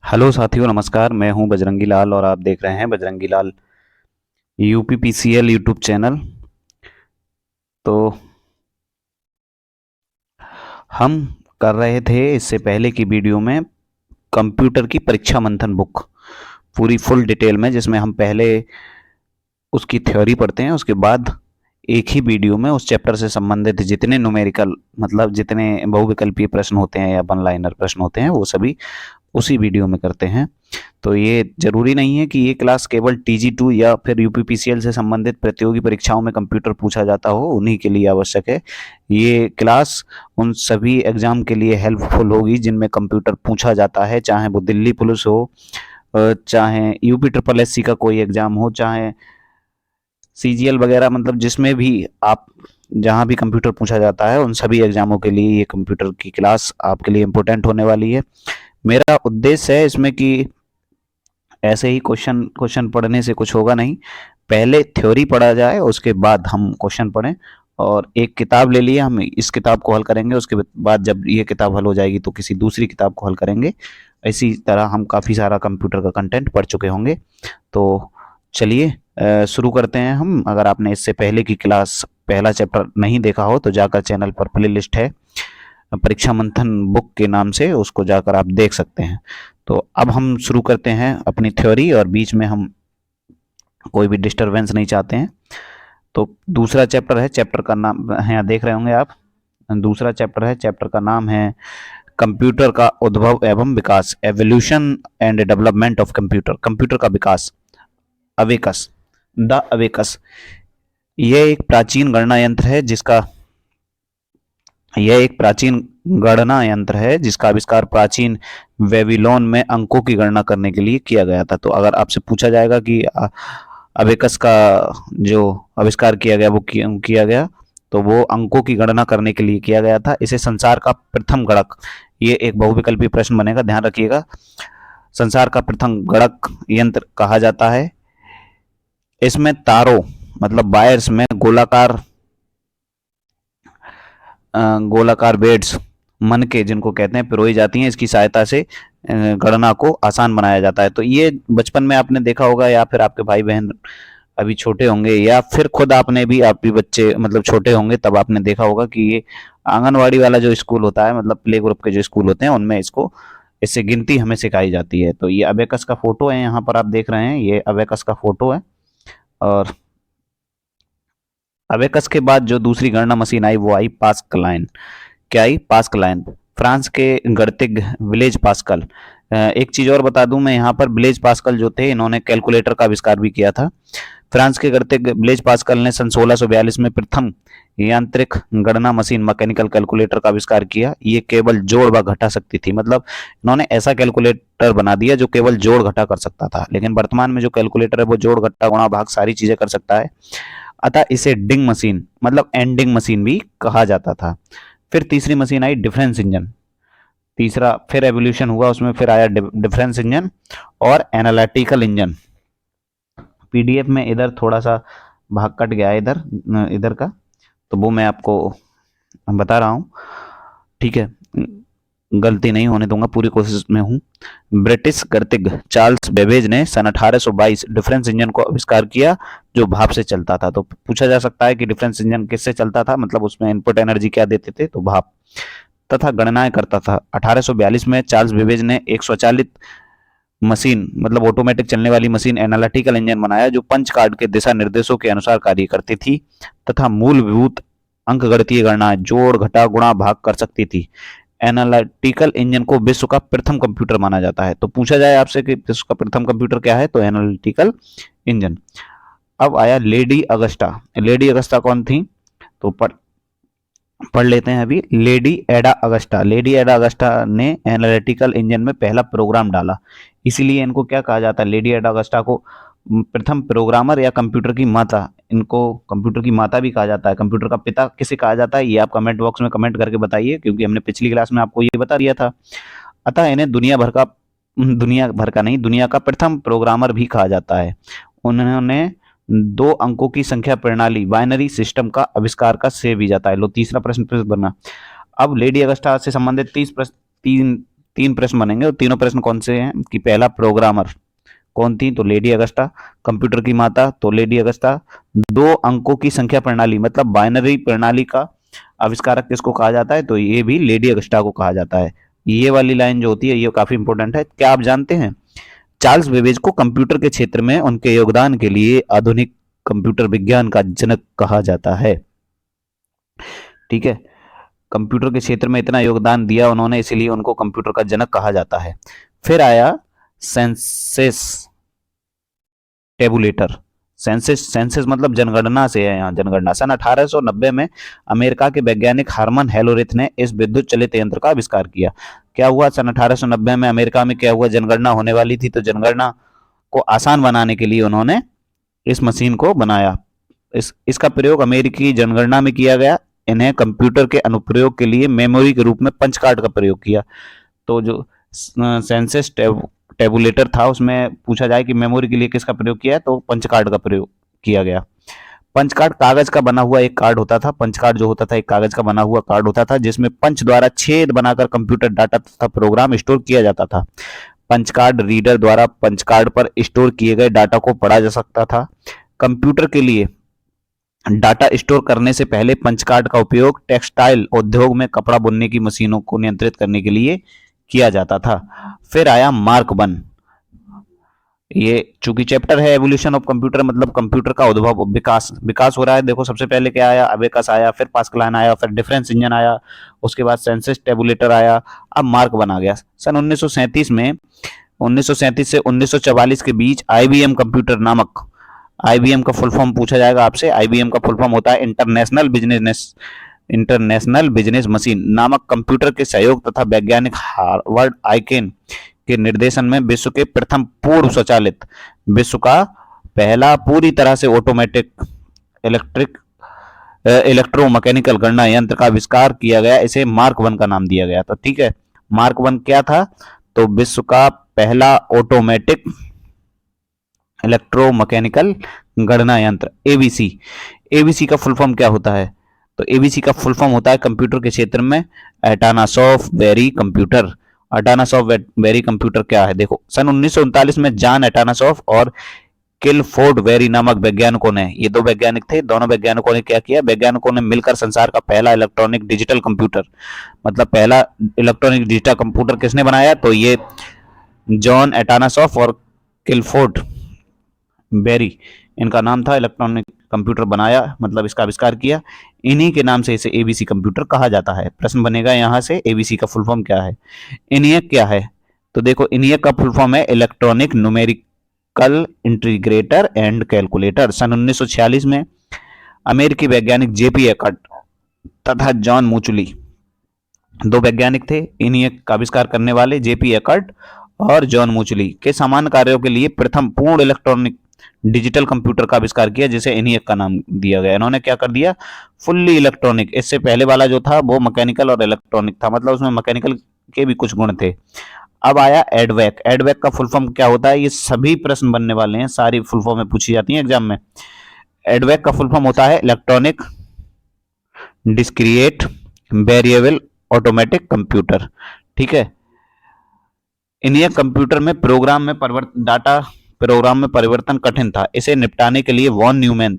Hello साथियों, नमस्कार। मैं हूं बजरंगी लाल और आप देख रहे हैं बजरंगी लाल यूपीपीसीएल यूट्यूब चैनल। तो हम कर रहे थे इससे पहले की वीडियो में कंप्यूटर की परीक्षा मंथन बुक पूरी फुल डिटेल में, जिसमें हम पहले उसकी थ्योरी पढ़ते हैं, उसके बाद एक ही वीडियो में उस चैप्टर से संबंधित जितने न्यूमेरिकल मतलब जितने बहुविकल्पीय प्रश्न होते हैं या वन लाइनर प्रश्न होते हैं वो सभी उसी वीडियो में करते हैं। तो ये जरूरी नहीं है कि ये क्लास केवल टीजी2 या फिर यूपीपीसीएल से संबंधित प्रतियोगी परीक्षाओं में कंप्यूटर पूछा जाता हो उन्हीं के लिए आवश्यक है। ये क्लास उन सभी एग्जाम के लिए हेल्पफुल होगी जिनमें कंप्यूटर पूछा जाता है, चाहे वो दिल्ली पुलिस हो, चाहे यूपी ट्रिपल एससी का कोई एग्जाम हो, चाहे सीजीएल वगैरह, मतलब जिसमें भी आप जहां भी कंप्यूटर पूछा जाता है उन सभी एग्जामों के लिए ये कंप्यूटर की क्लास आपके लिए इम्पोर्टेंट होने वाली है। मेरा उद्देश्य है इसमें कि ऐसे ही क्वेश्चन क्वेश्चन पढ़ने से कुछ होगा नहीं, पहले थ्योरी पढ़ा जाए उसके बाद हम क्वेश्चन पढ़ें। और एक किताब ले लिए, हम इस किताब को हल करेंगे, उसके बाद जब ये किताब हल हो जाएगी तो किसी दूसरी किताब को हल करेंगे। इसी तरह हम काफ़ी सारा कंप्यूटर का कंटेंट पढ़ चुके होंगे। तो चलिए शुरू करते हैं हम। अगर आपने इससे पहले की क्लास पहला चैप्टर नहीं देखा हो तो जाकर चैनल पर प्ले लिस्ट है परीक्षा मंथन बुक के नाम से, उसको जाकर आप देख सकते हैं। तो अब हम शुरू करते हैं अपनी थ्योरी, और बीच में हम कोई भी डिस्टरबेंस नहीं चाहते हैं। तो दूसरा चैप्टर है, चैप्टर का नाम है, यहाँ देख रहे होंगे आप, दूसरा चैप्टर है, चैप्टर का नाम है कंप्यूटर का उद्भव एवं विकास, evolution and development of computer, computer का विकास, अवेकस, द अवेकस। यह एक प्राचीन गणना यंत्र है जिसका यह एक प्राचीन गणना यंत्र है जिसका आविष्कार प्राचीन वेबीलोन में अंकों की गणना करने के लिए किया गया था। तो अगर आपसे पूछा जाएगा कि अबेकस का जो आविष्कार किया गया वो किया गया, तो वो अंकों की गणना करने के लिए किया गया था। इसे संसार का प्रथम गणक, ये एक बहुविकल्पी प्रश्न बनेगा, ध्यान रखिएगा, संसार का प्रथम गणक यंत्र कहा जाता है। इसमें तारों मतलब वायर्स में गोलाकार बेड्स, मन के जिनको कहते हैं, पिरोई जाती हैं। इसकी सहायता से गणना को आसान बनाया जाता है। तो ये बचपन में आपने देखा होगा, या फिर आपके भाई बहन अभी छोटे होंगे, या फिर खुद आपने भी, आप भी बच्चे मतलब छोटे होंगे तब आपने देखा होगा कि ये आंगनवाड़ी वाला जो स्कूल होता है, मतलब प्ले ग्रुप के जो स्कूल होते हैं उनमें इससे गिनती हमें सिखाई जाती है। तो ये अबेकस का फोटो है, यहाँ पर आप देख रहे हैं, ये अबेकस का फोटो है। और अबेकस के बाद जो दूसरी गणना मशीन आई वो आई पास्कलाइन। क्या आई? पास्कलाइन, फ्रांस के गणितज्ञ ब्लेज पास्कल। एक चीज और बता दूं मैं यहाँ पर, ब्लेज पास्कल जो थे इन्होंने कैलकुलेटर का आविष्कार भी किया था। फ्रांस के गणितज्ञ ब्लेज पास्कल ने सन 1642 में प्रथम यांत्रिक गणना मशीन मैकेनिकल कैलकुलेटर का आविष्कार किया। ये केवल जोड़ व घटा सकती थी, मतलब इन्होंने ऐसा कैलकुलेटर बना दिया जो केवल जोड़ घटा कर सकता था। लेकिन वर्तमान में जो कैलकुलेटर है वो जोड़ घटा गुणा भाग सारी चीजें कर सकता है। अतः इसे डिंग मशीन मतलब एंडिंग मशीन भी कहा जाता था। फिर तीसरी मशीन आई डिफरेंस इंजन, तीसरा फिर एवोल्यूशन हुआ उसमें, फिर आया डिफरेंस इंजन और एनालिटिकल इंजन। पीडीएफ में इधर थोड़ा सा भाग कट गया है, इधर इधर का, तो वो मैं आपको बता रहा हूँ, ठीक है, गलती नहीं होने दूंगा, पूरी कोशिश में हूँ। ब्रिटिश गणितज्ञ चार्ल्स बेबेज ने सन 1822 डिफरेंस इंजन को आविष्कार किया जो भाप से चलता था। तो पूछा जा सकता है कि डिफरेंस इंजन किससे चलता था, मतलब उसमें इनपुट एनर्जी क्या देते थे, तो भाप, तथा गणनाएं करता था। 1842 में चार्ल्स बेबेज ने एक स्वचालित मशीन मतलब ऑटोमेटिक चलने वाली मशीन एनालिटिकल इंजन बनाया जो पंच कार्ड के दिशा निर्देशों के अनुसार कार्य करती थी तथा मूलभूत अंकगणितीय गणना जोड़ घटा गुणा भाग कर सकती थी। एनालिटिकल इंजन को विश्व का प्रथम कंप्यूटर माना जाता है। तो पूछा जाए आपसे कि विश्व का प्रथम कंप्यूटर क्या है, तो एनालिटिकल इंजन। अब आया लेडी अगस्टा। लेडी अगस्टा कौन थी, तो पढ़ लेते हैं अभी। लेडी एडा अगस्टा, लेडी एडा अगस्टा ने एनालिटिकल इंजन में पहला प्रोग्राम डाला, इसीलिए इनको क्या कहा जाता है, लेडी एडा अगस्टा को प्रथम प्रोग्रामर या कंप्यूटर की माता, इनको कंप्यूटर की माता भी कहा जाता है। कंप्यूटर का पिता किसे कहा जाता है, ये आप कमेंट बॉक्स में कमेंट करके बताइए, क्योंकि हमने पिछली क्लास में आपको ये बता दिया था। अतः इन्हें दुनिया भर का नहीं, दुनिया का प्रथम प्रोग्रामर भी कहा जाता है। उन्होंने दो अंकों की संख्या प्रणाली बाइनरी सिस्टम का आविष्कार का श्रेय भी जाता है। लो तीसरा प्रश्न फिर बना। अब लेडी अगस्टा से संबंधित 30 3 प्रश्न बनेंगे और तीनों प्रश्न कौन से हैं कि पहला प्रोग्रामर कौन थी, तो लेडी अगस्टा। कंप्यूटर की माता, तो लेडी अगस्टा। 2 अंकों की संख्या प्रणाली मतलब बाइनरी प्रणाली का आविष्कारक किसको कहा जाता है, तो ये भी लेडी अगस्टा को कहा जाता है। ये वाली लाइन जो होती है ये काफी इंपॉर्टेंट है। क्या आप जानते हैं चार्ल्स बेबेज को कंप्यूटर के क्षेत्र में उनके योगदान के लिए आधुनिक कंप्यूटर विज्ञान का जनक कहा जाता है। ठीक है, कंप्यूटर के क्षेत्र में इतना योगदान दिया उन्होंने, इसीलिए उनको कंप्यूटर का जनक कहा जाता है। फिर आया सेंसस टेबुलेटर। सेंसस मतलब जनगणना से है, यहाँ जनगणना। सन 1890 में अमेरिका के वैज्ञानिक हार्मन हेलोरिथ ने इस विद्युत चलित यंत्र का आविष्कार किया। क्या हुआ सन 1890 में अमेरिका में, क्या हुआ, जनगणना होने वाली थी, तो जनगणना को आसान बनाने के लिए उन्होंने इस मशीन को बनाया। इसका प्रयोग अमेरिकी जनगणना में किया गया। इन्हें कंप्यूटर के अनुप्रयोग के लिए मेमोरी के रूप में पंच कार्ड का प्रयोग किया। तो जो सेंसस टेबुलेटर था उसमें पूछा जाए कि मेमोरी के लिए किसका प्रयोग किया है, तो पंच कार्ड का प्रयोग किया गया। पंच कार्ड कागज का बना हुआ एक कार्ड होता था। पंच कार्ड जो होता था एक कागज का बना हुआ कार्ड होता था जिसमें पंच द्वारा छेद बनाकर कंप्यूटर डाटा तथा प्रोग्राम स्टोर किया जाता था। पंच कार्ड रीडर द्वारा पंच कार्ड पर स्टोर किए गए डाटा को पढ़ा जा सकता था। कंप्यूटर के लिए डाटा स्टोर करने से पहले पंच कार्ड का उपयोग टेक्सटाइल उद्योग में कपड़ा बुनने की मशीनों को नियंत्रित करने के लिए किया जाता था। फिर आया मार्क 1। ये चूंकि चैप्टर है एवोल्यूशन ऑफ कंप्यूटर, मतलब कंप्यूटर का उद्भव, विकास हो रहा है। देखो सबसे पहले क्या आया, अबेकस आया, फिर पास्कलान आया, फिर डिफरेंस इंजन आया, उसके बाद सेंसस टेबुलेटर आया, अब मार्क 1 आ गया। सन 1937 में 1937 से 1944 के बीच आईबीएम कंप्यूटर नामक, आईबीएम का फुल फॉर्म पूछा जाएगा आपसे। आईबीएम का फुल फॉर्म होता है इंटरनेशनल बिजनेस मशीन नामक कंप्यूटर के सहयोग तथा वैज्ञानिक हार्वर्ड आइकेन के निर्देशन में विश्व के प्रथम पूर्व स्वचालित, विश्व का पहला पूरी तरह से ऑटोमेटिक इलेक्ट्रोमैकेनिकल गणना यंत्र का आविष्कार किया गया। इसे मार्क 1 का नाम दिया गया। तो ठीक है, मार्क 1 क्या था, तो विश्व का पहला ऑटोमेटिक इलेक्ट्रोमैकेनिकल गणना यंत्र, एबीसी। एबीसी का फुल फॉर्म क्या होता है, तो एबीसी का फुल फॉर्म होता है कंप्यूटर के क्षेत्र में एटानासॉफ बेरी कंप्यूटर। एटानासॉफ बेरी कंप्यूटर क्या है, देखो सन 1939 में जॉन एटानासॉफ और किलफोर्ड बेरी नामक वैज्ञानिकों ने, ये 2 वैज्ञानिक थे, दोनों वैज्ञानिकों ने क्या किया, वैज्ञानिकों ने मिलकर संसार का पहला इलेक्ट्रॉनिक डिजिटल कंप्यूटर, मतलब पहला इलेक्ट्रॉनिक डिजिटल कंप्यूटर किसने बनाया, तो ये जॉन एटानासॉफ और किलफोर्ड बेरी, इनका नाम था, इलेक्ट्रॉनिक कंप्यूटर बनाया, मतलब इसका आविष्कार किया। इन्हीं के नाम से इसे एबीसी कंप्यूटर कहा जाता है। प्रश्न बनेगा यहां से एबीसी का फुल फॉर्म क्या है। इनियक क्या है, तो देखो इनियक का फुल फॉर्म है electronic numerical integrator and calculator. सन 1946 में अमेरिकी वैज्ञानिक जेपी एकर्ट तथा जॉन मूचुली, 2 वैज्ञानिक थे इनियक का आविष्कार करने वाले, जेपी एकर्ट और जॉन मूचुली, के समान कार्यों के लिए प्रथम पूर्ण इलेक्ट्रॉनिक डिजिटल कंप्यूटर का आविष्कार किया जिसे एनियक का नाम दिया गया। इन्होंने क्या कर दिया, फुल्ली इलेक्ट्रॉनिक। इससे पहले वाला जो था वो मैकेनिकल और इलेक्ट्रॉनिक था, मतलब उसमें मैकेनिकल के भी कुछ गुण थे। अब आया एडवेक। एडवेक का फुल फॉर्म क्या होता है, ये सभी प्रश्न बनने वाले हैं, सारी फुल फॉर्म में पूछी जाती है एग्जाम में। एडवेक का फुल फॉर्म होता है electronic discrete variable automatic computer. ठीक है, इनियक कंप्यूटर में प्रोग्राम में परिवर्तन कठिन था। इसे निपटाने के लिए वॉन न्यूमैन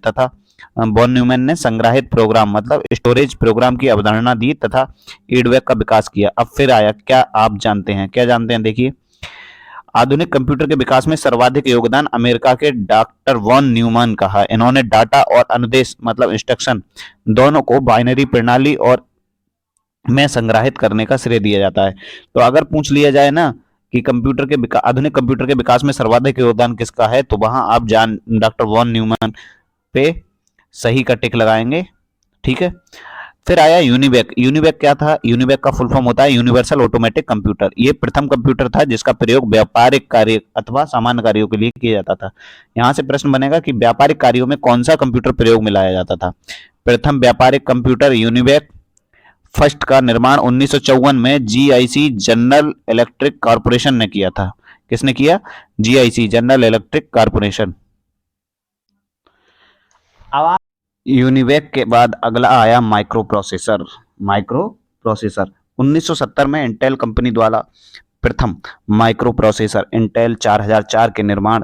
ने संग्रहित प्रोग्राम मतलब स्टोरेज प्रोग्राम की अवधारणा दी तथा एडवेक का विकास किया। अब फिर आया, क्या आप जानते हैं, क्या जानते हैं, देखिए आधुनिक कंप्यूटर के विकास में सर्वाधिक योगदान अमेरिका के डॉक्टर वॉन न्यूमैन का है। इन्होंने डाटा और अनुदेश मतलब इंस्ट्रक्शन दोनों को बाइनरी प्रणाली और में संग्रहित करने का श्रेय दिया जाता है। तो अगर पूछ लिया जाए ना कि आधुनिक कंप्यूटर के विकास में सर्वाधिक योगदान किसका है, तो वहां आप डॉक्टर वॉन न्यूमैन पे सही का टिक लगाएंगे। ठीक है, फिर आया यूनिवेक। यूनिवेक क्या था, यूनिवेक का फुल फॉर्म होता है यूनिवर्सल ऑटोमेटिक कंप्यूटर। ये प्रथम कंप्यूटर था जिसका प्रयोग व्यापारिक कार्य अथवा सामान्य कार्यों के लिए किया जाता था। यहां से प्रश्न बनेगा कि व्यापारिक कार्यों में कौन सा कंप्यूटर प्रयोग में लाया जाता था। प्रथम व्यापारिक कंप्यूटर यूनिवेक फर्स्ट का निर्माण 1954 में जीआईसी जनरल इलेक्ट्रिक कॉर्पोरेशन ने किया था। किसने किया, GIC general electric corporation. UNIVAC के बाद अगला आया माइक्रो प्रोसेसर। 1970 में इंटेल कंपनी द्वारा प्रथम माइक्रो प्रोसेसर इंटेल 4004 के निर्माण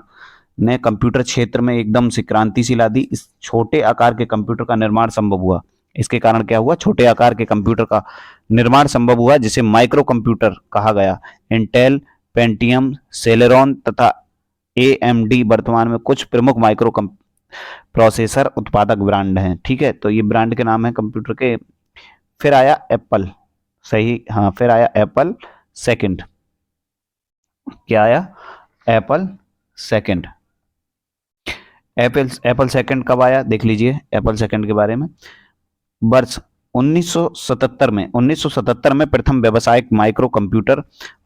ने कंप्यूटर क्षेत्र में एकदम से क्रांति सी ला दी। इस छोटे आकार के कंप्यूटर का निर्माण संभव हुआ। इसके कारण क्या हुआ? छोटे आकार के कंप्यूटर का निर्माण संभव हुआ, जिसे माइक्रो कंप्यूटर कहा गया। इंटेल, पेंटियम, सेलेरॉन तथा AMD वर्तमान में कुछ प्रमुख माइक्रो प्रोसेसर उत्पादक ब्रांड हैं। ठीक है, तो ये ब्रांड के नाम है कंप्यूटर के। फिर आया एप्पल, सही, हाँ, फिर आया एप्पल सेकंड। क्या आया? Apple second. एप्पल सेकंड कब आया देख लीजिए एप्पल सेकंड के बारे में। वर्ष 1977 में प्रथम व्यावसायिक micro computer,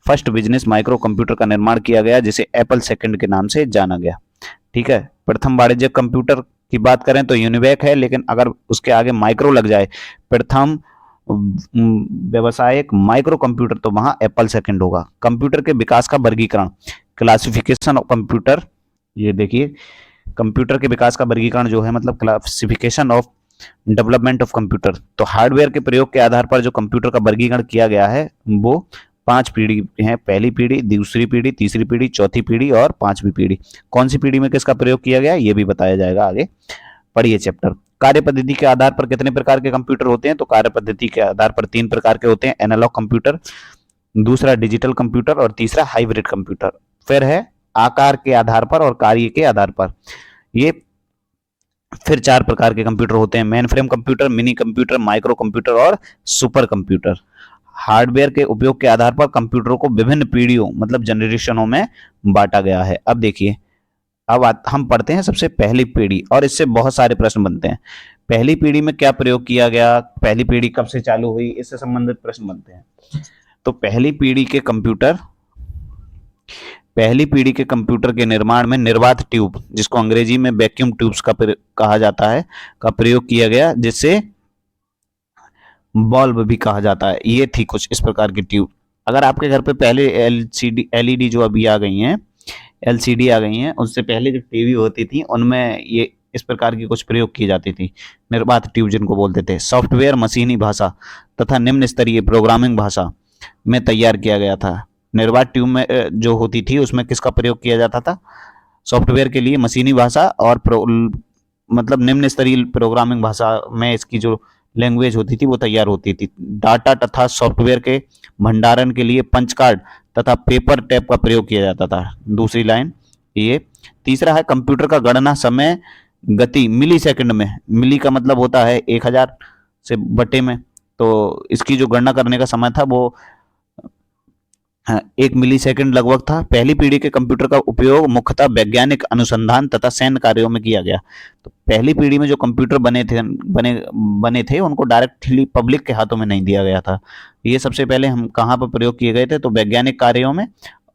first business micro computer का निर्माण किया गया, जिसे एप्पल सेकंड के नाम से जाना गया। ठीक है, प्रथम वाणिज्यिक कंप्यूटर की बात करें तो यूनिवैक है, लेकिन अगर उसके आगे माइक्रो लग जाए, प्रथम व्यावसायिक माइक्रो कंप्यूटर, तो वहां एप्पल सेकंड होगा। कंप्यूटर के विकास का वर्गीकरण, क्लासिफिकेशन ऑफ कंप्यूटर। ये देखिए, कंप्यूटर के विकास का वर्गीकरण जो है, मतलब classification of development of computer. तो हार्डवेयर के प्रयोग के आधार पर जो कंप्यूटर का वर्गीकरण किया गया है वो 5 पीढ़ी है। पहली पीढ़ी, दूसरी पीढ़ी, तीसरी पीढ़ी, चौथी पीढ़ी और 5वीं पीढ़ी। कौन सी पीढ़ी में किसका प्रयोग किया गया ये भी बताया जाएगा आगे, पढ़िए चैप्टर। कार्य पद्धति के आधार पर कितने प्रकार के कंप्यूटर होते हैं? तो कार्य पद्धति के आधार पर 3 प्रकार के होते हैं। एनालॉग कंप्यूटर, दूसरा डिजिटल कंप्यूटर और तीसरा हाइब्रिड कंप्यूटर। फिर है आकार के आधार पर और कार्य के आधार पर। ये फिर 4 प्रकार के कंप्यूटर होते हैं। Main frame computer, mini computer, micro computer और सुपर कंप्यूटर। हार्डवेयर के उपयोग के आधार पर कंप्यूटरों को विभिन्न पीढ़ियों, मतलब जनरेशनों में बांटा गया है। अब देखिए, अब हम पढ़ते हैं सबसे पहली पीढ़ी, और इससे बहुत सारे प्रश्न बनते हैं। पहली पीढ़ी में क्या प्रयोग किया गया, पहली पीढ़ी कब से चालू हुई, इससे संबंधित प्रश्न बनते हैं। तो पहली पीढ़ी के कंप्यूटर के निर्माण में निर्वात ट्यूब, जिसको अंग्रेजी में वैक्यूम ट्यूब्स का कहा जाता है, का प्रयोग किया गया, जिससे बल्ब भी कहा जाता है। ये थी कुछ इस प्रकार की ट्यूब। अगर आपके घर पे पहले LED जो अभी आ गई हैं, LCD आ गई हैं, उससे पहले जो टीवी होती थी उनमें ये इस प्रकार की कुछ प्रयोग की जाती थी, निर्वात ट्यूब जिनको बोलते थे। सॉफ्टवेयर मशीनी भाषा तथा निम्न स्तरीय प्रोग्रामिंग भाषा में तैयार किया गया था। निर्वात ट्यूब में जो होती थी उसमें किसका प्रयोग किया जाता था? सॉफ्टवेयर के लिए मशीनी भाषा और मतलब निम्न स्तरीय प्रोग्रामिंग भाषा में इसकी जो लैंग्वेज होती थी वो तैयार होती थी। डाटा तथा सॉफ्टवेयर के भंडारण के लिए पंच कार्ड तथा पेपर टेप का प्रयोग किया जाता था। दूसरी लाइन ये। तीसरा है कंप्यूटर का गणना समय गति मिली सेकंड में। मिली का मतलब होता है 1000 से बटे में, तो इसकी जो गणना करने का समय था वो 1 मिली सेकंड लगभग था। पहली पीढ़ी के कंप्यूटर का उपयोग मुख्यतः वैज्ञानिक अनुसंधान तथा सैन्य कार्यों में किया गया। तो पहली पीढ़ी में जो कंप्यूटर बने थे उनको डायरेक्टली पब्लिक के हाथों में नहीं दिया गया था। ये सबसे पहले हम कहाँ पर प्रयोग किए गए थे? तो वैज्ञानिक कार्यों में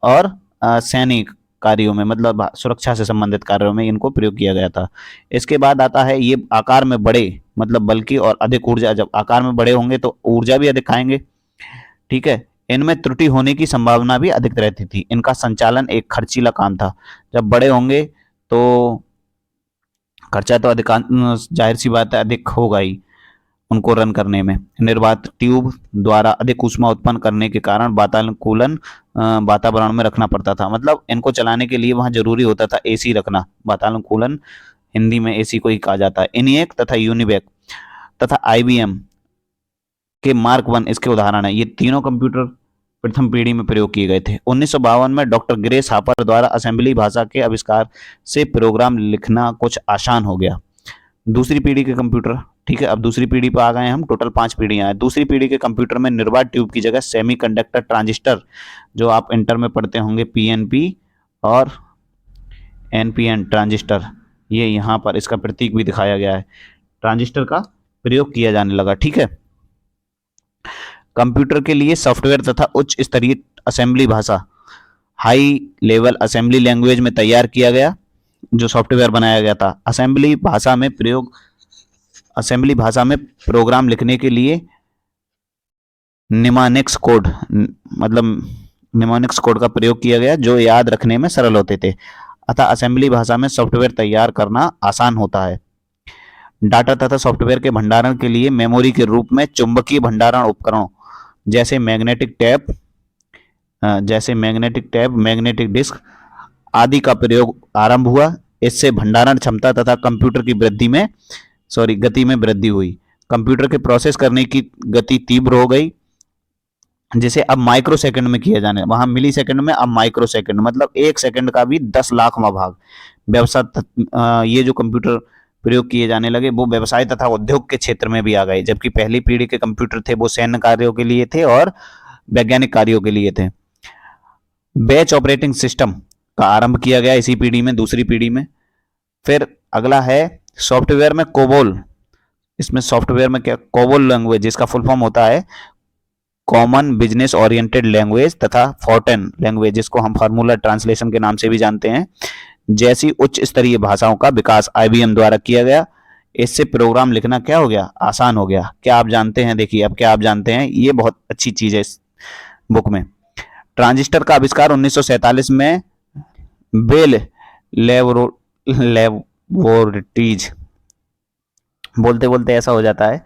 और सैनिक कार्यों में, मतलब सुरक्षा से संबंधित कार्यों में इनको प्रयोग किया गया था। इसके बाद आता है ये आकार में बड़े, मतलब बल्कि और अधिक ऊर्जा। जब आकार में बड़े होंगे तो ऊर्जा भी अधिक खाएंगे। ठीक है, इनमें त्रुटि होने की संभावना भी अधिक रहती थी। इनका संचालन एक खर्चीला काम था। जब बड़े होंगे तो खर्चा तो अधिक, जाहिर सी बात है, अधिक होगा ही उनको रन करने में। निर्वात ट्यूब द्वारा अधिक ऊष्मा उत्पन्न करने के कारण वातानुकूलन वातावरण में रखना पड़ता था। मतलब इनको चलाने के लिए वहां जरूरी होता था AC रखना। वातानुकूलन हिंदी में AC को ही कहा जाता है। ENIAC तथा यूनिवैक तथा IBM के मार्क 1 इसके उदाहरण है। ये तीनों कंप्यूटर प्रथम पीढ़ी में प्रयोग किए गए थे। 1952 में डॉक्टर ग्रेस हापर द्वारा असेंबली भाषा के आविष्कार से प्रोग्राम लिखना कुछ आसान हो गया। दूसरी पीढ़ी के कंप्यूटर, ठीक है, अब दूसरी पीढ़ी पर आ गए हम। टोटल 5 पीढ़ियां हैं। दूसरी पीढ़ी के कंप्यूटर में निर्वात ट्यूब की जगह सेमीकंडक्टर ट्रांजिस्टर, जो आप इंटर में पढ़ते होंगे, PNP और NPN ट्रांजिस्टर, ये यहाँ पर इसका प्रतीक भी दिखाया गया है, ट्रांजिस्टर का प्रयोग किया जाने लगा। ठीक है, कंप्यूटर के लिए सॉफ्टवेयर तथा उच्च स्तरीय असेंबली भाषा, हाई लेवल असेंबली लैंग्वेज में तैयार किया गया, जो सॉफ्टवेयर बनाया गया था। असेंबली भाषा में प्रोग्राम लिखने के लिए निमोनिक्स कोड, मतलब निमोनिक्स कोड का प्रयोग किया गया, जो याद रखने में सरल होते थे। अतः असेंबली भाषा में सॉफ्टवेयर तैयार करना आसान होता है। डाटा तथा सॉफ्टवेयर के भंडारण के लिए मेमोरी के रूप में चुंबकीय भंडारण उपकरणों, जैसे मैग्नेटिक टैप, मैग्नेटिक डिस्क आदि का प्रयोग आरंभ हुआ। इससे भंडारण क्षमता तथा कंप्यूटर की गति में वृद्धि हुई। कंप्यूटर के प्रोसेस करने की गति तीव्र हो गई, जिसे अब माइक्रो सेकंड में किया जाने, वहां मिली सेकंड में, अब माइक्रो सेकंड, मतलब एक सेकंड का भी 10 लाखवां भाग। व्यवसाय ये जो कंप्यूटर प्रयोग किए जाने लगे वो व्यवसाय तथा उद्योग के क्षेत्र में भी आ गए, जबकि पहली पीढ़ी के कंप्यूटर थे वो सैन्य कार्यों के लिए थे और वैज्ञानिक कार्यों के लिए थे। बैच ऑपरेटिंग सिस्टम का आरंभ किया गया इसी पीढ़ी में, दूसरी पीढ़ी में। फिर अगला है सॉफ्टवेयर में कोबोल। इसमें सॉफ्टवेयर में क्या, कोबोल लैंग्वेज, जिसका फुल फॉर्म होता है कॉमन बिजनेस ओरिएंटेड लैंग्वेज, तथा फोर्टेन लैंग्वेज, जिसको हम फार्मूला ट्रांसलेशन के नाम से भी जानते हैं, जैसी उच्च स्तरीय भाषाओं का विकास आईबीएम द्वारा किया गया। इससे प्रोग्राम लिखना क्या हो गया, आसान हो गया। क्या आप जानते हैं, देखिए अब क्या आप जानते हैं, ये बहुत अच्छी चीज है इस बुक में। ट्रांजिस्टर का आविष्कार 1947 में बेल लेबोरेटरीज, बोलते बोलते ऐसा हो जाता है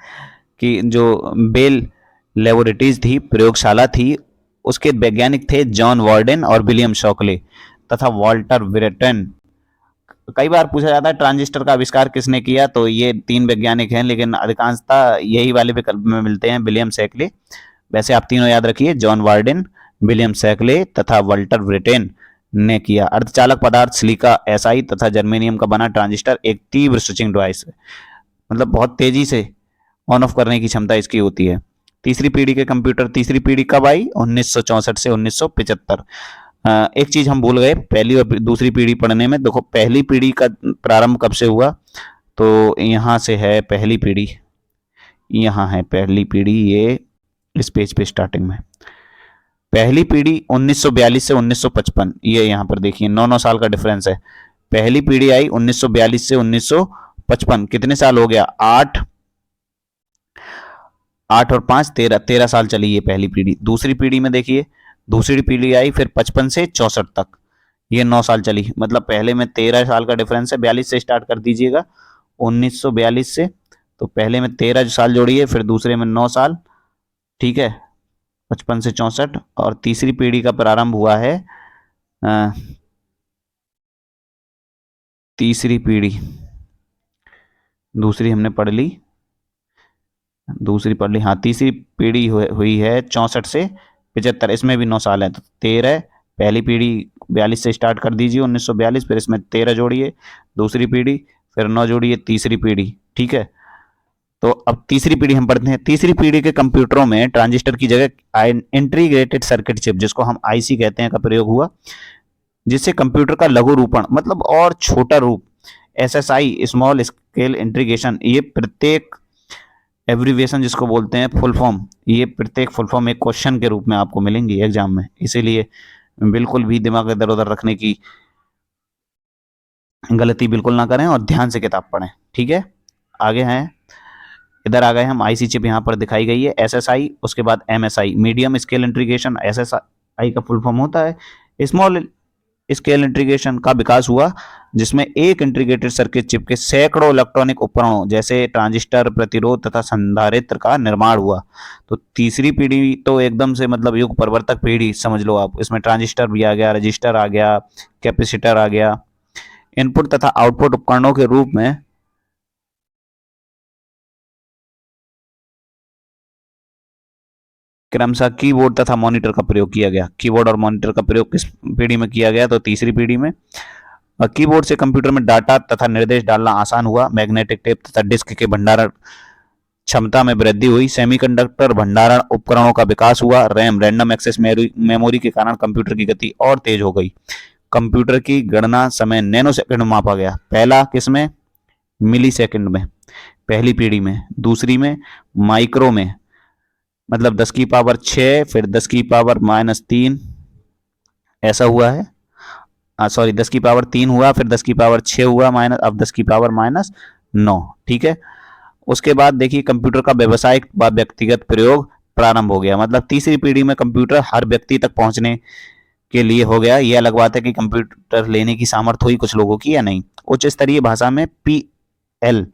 कि जो बेल लेबोरेटरीज थी, प्रयोगशाला थी, उसके वैज्ञानिक थे जॉन वार्डन और विलियम शॉकले तथा वॉल्टर व्हिटन। कई बार पूछा जाता है ट्रांजिस्टर का आविष्कार किसने किया, तो ये 3 वैज्ञानिक हैं, लेकिन अधिकांशतः यही वाले विकल्प में मिलते हैं, विलियम शॉकले। वैसे आप तीनों याद रखिए, जॉन वार्डन, विलियम शॉकले तथा वॉल्टर व्हिटन ने किया। अर्धचालक पदार्थ सिलिका एसआई तथा जर्मेनियम का बना ट्रांजिस्टर एक तीव्र स्विचिंग डिवाइस है, मतलब बहुत तेजी से ऑन ऑफ करने की क्षमता इसकी होती है। तीसरी पीढ़ी के कंप्यूटर, तीसरी पीढ़ी कब आई, 1964 से 1975। एक चीज हम भूल गए पहली और दूसरी पीढ़ी पढ़ने में। देखो पहली पीढ़ी का प्रारंभ कब से हुआ, तो यहाँ से है पहली पीढ़ी, यहाँ है पहली पीढ़ी, ये इस पेज पे स्टार्टिंग में पहली पीढ़ी 1942 से 1955, ये यहाँ पर देखिए 9 साल का डिफरेंस है। पहली पीढ़ी आई 1942 से 1955, कितने साल हो गया, 8 और 5 13 साल चली ये पहली पीढ़ी। दूसरी पीढ़ी में देखिए, दूसरी पीढ़ी आई फिर 55 से 64 तक, ये 9 साल चली, मतलब पहले में 13 साल का डिफरेंस है। 42 से स्टार्ट कर दीजिएगा, 1942 से, तो पहले में 13 साल जोड़िए, फिर दूसरे में 9 साल, ठीक है, 55 से 64। और तीसरी पीढ़ी का प्रारंभ हुआ है, तीसरी पीढ़ी, दूसरी हमने पढ़ ली, हाँ तीसरी पीढ़ी हुई है 64 से 75, इसमें भी 9 साल है, तो 13, पहली पीढ़ी 42 से स्टार्ट कर दीजिए 1942, फिर इसमें 13 जोड़िए, दूसरी पीढ़ी, फिर 9 जोड़िए, तीसरी पीढ़ी, ठीक है। तो अब तीसरी पीढ़ी हम पढ़ते हैं। तीसरी पीढ़ी के कंप्यूटरों में ट्रांजिस्टर की जगह इंटीग्रेटेड सर्किट चिप, जिसको हम आईसी कहते हैं, का प्रयोग हुआ, जिससे कंप्यूटर का लघु रूपण, मतलब और छोटा रूप, एसएसआई, स्मॉल स्केल इंटीग्रेशन, ये प्रत्येक एब्रीविएशन जिसको बोलते हैं फुल फॉर्म, ये प्रत्येक फुल फॉर्म एक क्वेश्चन के रूप में आपको मिलेंगी एग्जाम में, इसीलिए बिल्कुल भी दिमाग इधर उधर रखने की गलती बिल्कुल ना करें और ध्यान से किताब पढ़ें, ठीक है। आगे हैं, इधर आ गए हम, आईसी चिप यहाँ पर दिखाई गई है, एसएसआई, उसके बाद MSI, medium scale integration, SSI का फुल फॉर्म होता है स्मॉल स्केल इंटीग्रेशन, का विकास हुआ, जिसमें एक इंटीग्रेटेड सर्किट चिप के सैकड़ों इलेक्ट्रॉनिक उपकरणों जैसे ट्रांजिस्टर, प्रतिरोध तथा संधारित्र का निर्माण हुआ। तो तीसरी पीढ़ी तो एकदम से मतलब युग परिवर्तक पीढ़ी समझ लो आप, इसमें ट्रांजिस्टर भी आ गया, रजिस्टर आ गया, कैपेसिटर आ गया, इनपुट तथा आउटपुट उपकरणों के रूप में क्रमशः कीबोर्ड तथा मॉनिटर का प्रयोग किया गया। कीबोर्ड और मॉनिटर का प्रयोग किस पीढ़ी में किया गया, तो तीसरी पीढ़ी में। कीबोर्ड से कंप्यूटर में डाटा तथा निर्देश डालना आसान हुआ। मैग्नेटिक टेप तथा डिस्क के भंडारण क्षमता में वृद्धि हुई। सेमीकंडक्टर भंडारण उपकरणों का विकास हुआ। रैम, रैंडम एक्सेस मेमोरी के कारण कंप्यूटर की गति और तेज हो गई। कंप्यूटर की गणना समय नैनो सेकंड में मापा गया। पहला किसमें, मिली सेकंड में, पहली पीढ़ी में। दूसरी में माइक्रो में, मतलब 10 की पावर 6, फिर 10 की पावर -3, ऐसा हुआ है। सॉरी 10 की पावर 3 हुआ, फिर 10 की पावर 6 हुआ माइनस, अब 10 की पावर -9, ठीक है। उसके बाद देखिए कंप्यूटर का व्यावसायिक व व्यक्तिगत प्रयोग प्रारंभ हो गया। मतलब तीसरी पीढ़ी में कंप्यूटर हर व्यक्ति तक पहुंचने के लिए हो गया। यह अलग बात है कि कंप्यूटर लेने की सामर्थ्य हुई कुछ लोगों की या नहीं। उच्च स्तरीय भाषा में PL,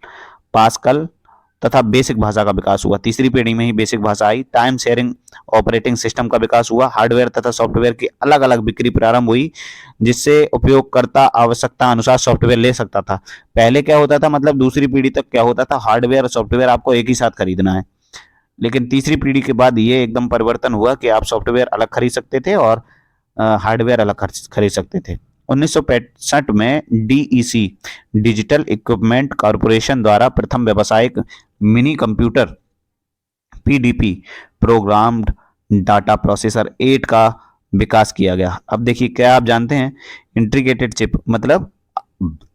पास्कल तथा बेसिक भाषा का विकास हुआ। तीसरी पीढ़ी में ही बेसिक भाषा आई। टाइम शेयरिंग ऑपरेटिंग सिस्टम का विकास हुआ। हार्डवेयर तथा सॉफ्टवेयर की अलग अलग बिक्री प्रारंभ हुई, जिससे उपयोगकर्ता आवश्यकता अनुसार सॉफ्टवेयर ले सकता था। पहले क्या होता था, मतलब दूसरी पीढ़ी तक क्या होता था, हार्डवेयर और सॉफ्टवेयर आपको एक ही साथ खरीदना है। लेकिन तीसरी पीढ़ी के बाद ये एकदम परिवर्तन हुआ कि आप सॉफ्टवेयर अलग खरीद सकते थे और हार्डवेयर अलग खरीद सकते थे। 1965 में डीईसी डिजिटल इक्विपमेंट कॉरपोरेशन द्वारा प्रथम व्यावसायिक mini computer PDP programmed data processor 8 का विकास किया गया। अब देखिए, क्या आप जानते हैं इंटीग्रेटेड चिप मतलब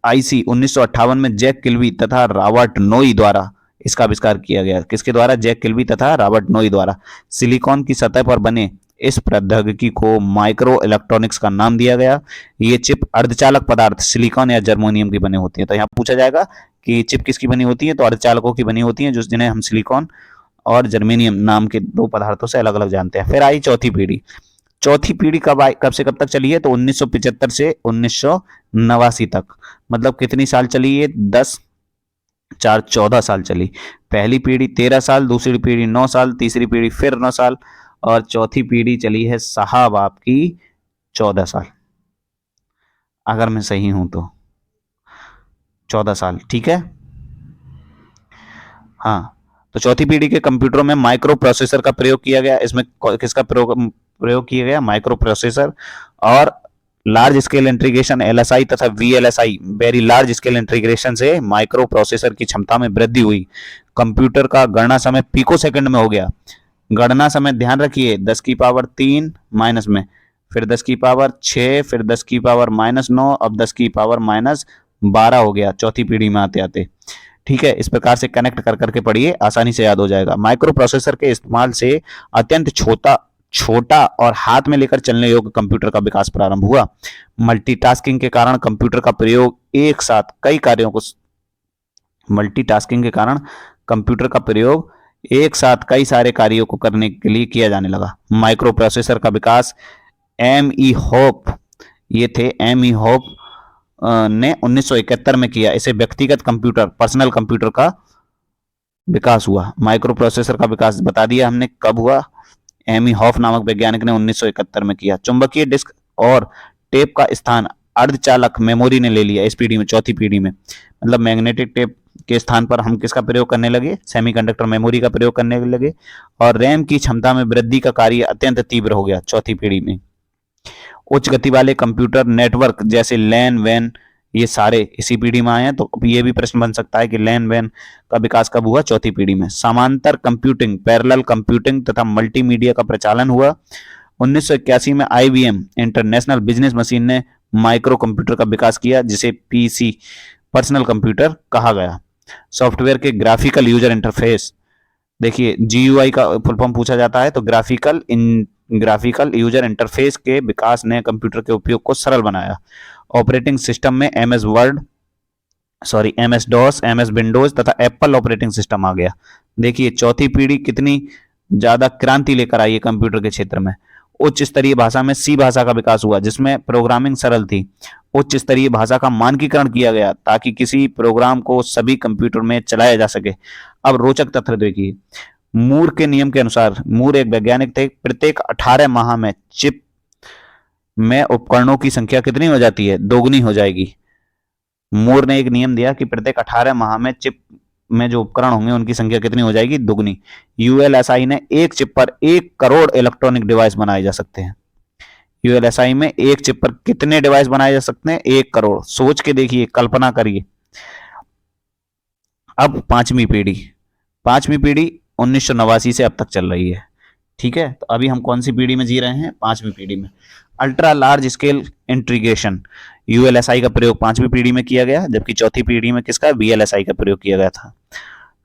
आईसी 1958 में जैक किल्बी तथा रॉबर्ट नोई द्वारा इसका आविष्कार किया गया। किसके द्वारा? जैक किल्बी तथा रॉबर्ट नोई द्वारा। सिलिकॉन की सतह पर बने इस प्रौद्योगिकी को माइक्रो इलेक्ट्रॉनिक्स का नाम दिया गया। ये चिप अर्धचालक पदार्थ सिलिकॉन या जर्मेनियम की बनी होती है। तो यहाँ पूछा जाएगा कि चिप किसकी बनी होती है, तो अर्धचालकों की बनी होती है, जिन्हें हम सिलिकॉन और जर्मेनियम नाम के दो पदार्थों से अलग अलग जानते हैं। फिर आई चौथी पीढ़ी। चौथी पीढ़ी कब से कब तक चली है? तो 1975 से 1989 तक। मतलब कितनी साल चली है? 10 4 14 साल चली। पहली पीढ़ी 13 साल, दूसरी पीढ़ी 9 साल, तीसरी पीढ़ी फिर 9 साल और चौथी पीढ़ी चली है साहब आपकी 14 साल, अगर मैं सही हूं तो 14 साल। ठीक है, हाँ। तो चौथी पीढ़ी के कंप्यूटरों में माइक्रो प्रोसेसर का प्रयोग किया गया। इसमें किसका प्रयोग किया गया? Micro processor. और लार्ज स्केल इंटीग्रेशन एलएसआई तथा VLSI very large scale integration से माइक्रो प्रोसेसर की क्षमता में वृद्धि हुई। कंप्यूटर का गणना समय पिको सेकंड में हो गया। गणना समय ध्यान रखिए 10 की पावर 3 माइनस में, फिर 10 की पावर 6, फिर 10 की पावर -9, अब 10 की पावर -12 हो गया चौथी पीढ़ी में आते आते। ठीक है, इस प्रकार से कनेक्ट कर करके पढ़िए, आसानी से याद हो जाएगा। माइक्रो प्रोसेसर के इस्तेमाल से अत्यंत छोटा और हाथ में लेकर चलने योग्य कंप्यूटर का विकास प्रारंभ हुआ। मल्टीटास्किंग के कारण कंप्यूटर का प्रयोग एक साथ कई कार्यों को मल्टीटास्किंग के कारण कंप्यूटर का प्रयोग एक साथ कई सारे कार्यों को करने के लिए किया जाने लगा। माइक्रो प्रोसेसर का विकास एम.ई. होप, ये थे एम.ई. होप ने 1971 में किया। इसे व्यक्तिगत कंप्यूटर पर्सनल कंप्यूटर का विकास हुआ। माइक्रो प्रोसेसर का विकास बता दिया हमने कब हुआ, एमी हॉफ नामक वैज्ञानिक ने 1971 में किया। चुंबकीय डिस्क और टेप का स्थान अर्धचालक मेमोरी ने ले लिया इस पीढ़ी में, चौथी पीढ़ी में। मतलब मैग्नेटिक टेप के स्थान पर हम किसका प्रयोग करने लगे? सेमीकंडक्टर मेमोरी का प्रयोग करने लगे। और रैम की क्षमता में वृद्धि का कार्य अत्यंत तीव्र हो गया चौथी पीढ़ी में। उच्च गति वाले कंप्यूटर नेटवर्क जैसे लैन वैन, ये सारे इसी पीढ़ी में आए हैं। तो ये भी प्रश्न बन सकता है कि लैन वैन का विकास कब हुआ? चौथी पीढ़ी में। समांतर कंप्यूटिंग, पैरेलल कंप्यूटिंग तथा मल्टीमीडिया का प्रचलन हुआ। 1981 में आईबीएम इंटरनेशनल बिजनेस मशीन ने माइक्रो कंप्यूटर का विकास किया, जिसे पीसी पर्सनल कंप्यूटर कहा गया। सॉफ्टवेयर के ग्राफिकल यूजर इंटरफेस, देखिए जीयूआई का फुल फॉर्म पूछा जाता है, तो ग्राफिकल यूजर इंटरफेस के विकास ने कंप्यूटर के उपयोग को सरल बनाया। ऑपरेटिंग सिस्टम में एमएस डॉस, एमएस विंडोज तथा एप्पल ऑपरेटिंग सिस्टम आ गया। देखिए चौथी पीढ़ी कितनी ज्यादा क्रांति लेकर आई है कंप्यूटर के क्षेत्र में। उच्च स्तरीय भाषा में सी भाषा का विकास हुआ, जिसमें प्रोग्रामिंग सरल थी। उच्च स्तरीय भाषा का मानकीकरण किया गया ताकि किसी प्रोग्राम को सभी कंप्यूटर में चलाया जा सके। अब रोचक तथ्य देखिए, मूर के नियम के अनुसार, मूर एक वैज्ञानिक थे, प्रत्येक 18 माह में चिप में उपकरणों की संख्या कितनी हो जाती है? दोगुनी हो जाएगी। मूर ने एक नियम दिया कि प्रत्येक 18 माह में चिप में जो उपकरण होंगे उनकी संख्या कितनी हो जाएगी? दुगनी। यूएलएसआई ने एक चिप पर 1 करोड़ इलेक्ट्रॉनिक डिवाइस बनाए जा सकते हैं। यूएलएसआई में एक चिप पर कितने डिवाइस बनाए जा सकते हैं? 1 करोड़। सोच के देखिए, कल्पना करिए। अब पांचवी पीढ़ी 1989 से अब तक चल रही है। ठीक है, तो अभी हम कौन सी पीढ़ी में जी रहे हैं? पांचवी पीढ़ी में। Ultra large scale integration, ULSI का प्रयोग पांचवी पीढ़ी में किया गया, जबकि चौथी पीढ़ी में किसका? वीएलएसआई का प्रयोग किया गया था।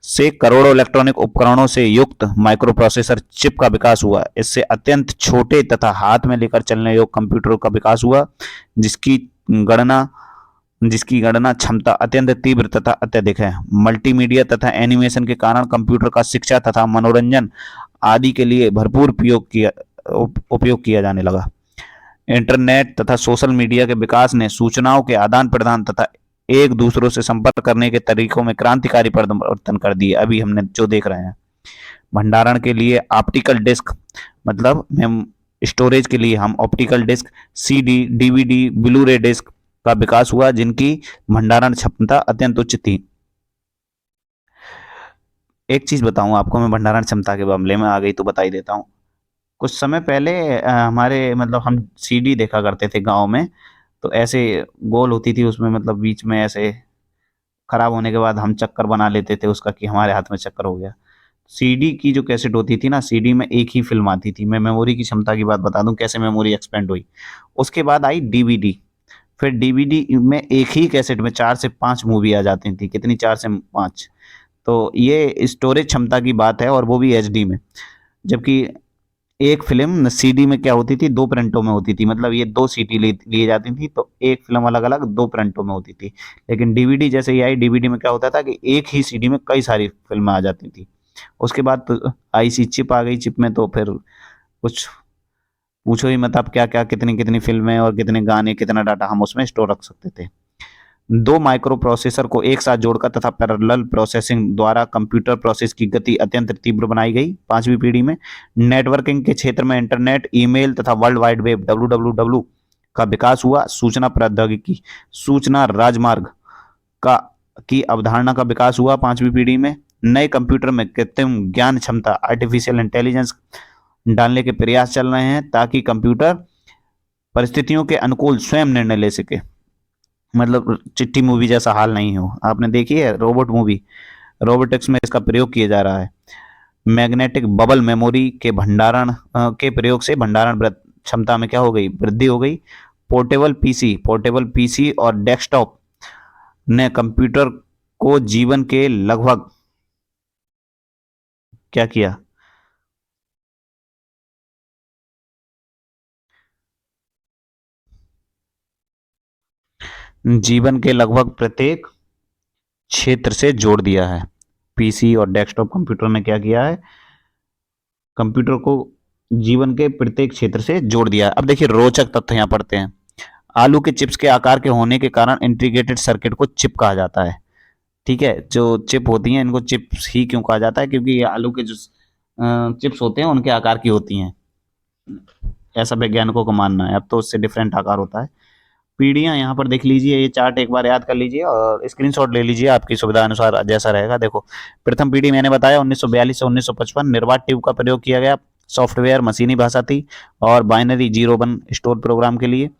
से करोड़ों इलेक्ट्रॉनिक उपकरणों से युक्त माइक्रो प्रोसेसर चिप का विकास हुआ। इससे अत्यंत छोटे तथा हाथ में लेकर चलने योग्य कंप्यूटरों का विकास हुआ, जिसकी गणना क्षमता अत्यंत तीव्र तथा अत्यधिक है। मल्टीमीडिया तथा एनिमेशन के कारण कंप्यूटर का शिक्षा तथा मनोरंजन आदि के लिए भरपूर उपयोग किया जाने लगा। इंटरनेट तथा सोशल मीडिया के विकास ने सूचनाओं के आदान प्रदान तथा एक दूसरों से संपर्क करने के तरीकों में क्रांतिकारी परिवर्तन कर दिए। अभी हमने जो देख रहे हैं, भंडारण के लिए ऑप्टिकल डिस्क, मतलब हम स्टोरेज के लिए हम optical disc, CD, DVD, Blu ray disc का विकास हुआ, जिनकी भंडारण क्षमता अत्यंत उच्च थी। एक चीज बताऊं आपको मैं भंडारण क्षमता के मामले में, आ गई तो बता ही देता हूँ। कुछ समय पहले हमारे मतलब हम सीडी देखा करते थे गांव में, तो ऐसे गोल होती थी उसमें, मतलब बीच में ऐसे खराब होने के बाद हम चक्कर बना लेते थे उसका कि हमारे हाथ में चक्कर हो गया। सीडी की जो कैसेट होती थी ना, सीडी में एक ही फिल्म आती थी। मैं मेमोरी की क्षमता की बात बता दूं, कैसे मेमोरी एक्सपेंड हुई। उसके बाद आई डीवीडी। फिर डीवीडी में एक ही कैसेट में 4 से 5 मूवी आ जाती थी। कितनी? 4 से 5। तो ये स्टोरेज क्षमता की बात है, और वो भी एचडी में। जबकि एक फिल्म सीडी में क्या होती थी, 2 प्रिंटों में होती थी। मतलब ये 2 सीडी लिए जाती थी, तो एक फिल्म अलग अलग 2 प्रिंटों में होती थी। लेकिन डीवीडी जैसे ही आई, डीवीडी में क्या होता था कि एक ही सीडी में कई सारी फिल्में आ जाती थी। उसके बाद तो आईसी चिप आ गई। चिप में तो फिर कुछ पूछो ही मत, आप क्या क्या कितनी कितनी फिल्में और कितने गाने, कितना डाटा हम उसमें स्टोर रख सकते थे। 2 माइक्रो प्रोसेसर को एक साथ जोड़कर तथा पैरेलल प्रोसेसिंग द्वारा कंप्यूटर प्रोसेस की गति अत्यंत तीव्र बनाई गई 5वीं पीढ़ी में। नेटवर्किंग के क्षेत्र में इंटरनेट, ईमेल तथा वर्ल्ड वाइड वेब WWW का विकास हुआ। सूचना प्रौद्योगिकी, सूचना राजमार्ग का की अवधारणा का विकास हुआ 5वीं पीढ़ी में। नए कंप्यूटर में कृत्रिम ज्ञान क्षमता, आर्टिफिशियल इंटेलिजेंस डालने के प्रयास चल रहे हैं, ताकि कंप्यूटर परिस्थितियों के अनुकूल स्वयं निर्णय ले सके। मतलब चिट्ठी मूवी जैसा हाल नहीं हो। आपने देखी है रोबोट मूवी? रोबोटिक्स में इसका प्रयोग किया जा रहा है। मैग्नेटिक बबल मेमोरी के भंडारण के प्रयोग से भंडारण क्षमता में क्या हो गई? वृद्धि हो गई। पोर्टेबल पीसी और डेस्कटॉप ने कंप्यूटर को जीवन के लगभग क्या किया? जीवन के लगभग प्रत्येक क्षेत्र से जोड़ दिया है। पीसी और डेस्कटॉप कंप्यूटर ने क्या किया है? कंप्यूटर को जीवन के प्रत्येक क्षेत्र से जोड़ दिया है। अब देखिए रोचक तथ्य यहाँ पढ़ते हैं। आलू के चिप्स के आकार के होने के कारण इंटीग्रेटेड सर्किट को चिप कहा जाता है। ठीक है, जो चिप होती हैं इनको चिप्स ही क्यों कहा जाता है? क्योंकि ये आलू के जो चिप्स होते हैं उनके आकार की होती हैं, ऐसा वैज्ञानिकों का मानना है। अब तो उससे डिफरेंट आकार होता है। पीढ़ियाँ यहाँ पर देख लीजिए, ये चार्ट एक बार याद कर लीजिए और स्क्रीनशॉट ले लीजिए, आपकी सुविधा अनुसार जैसा रहेगा। देखो, प्रथम पीढ़ी मैंने बताया 1942 से 1955, निर्वात ट्यूब का प्रयोग किया गया। सॉफ्टवेयर मशीनी भाषा थी और बाइनरी 0 1 स्टोर प्रोग्राम के लिए।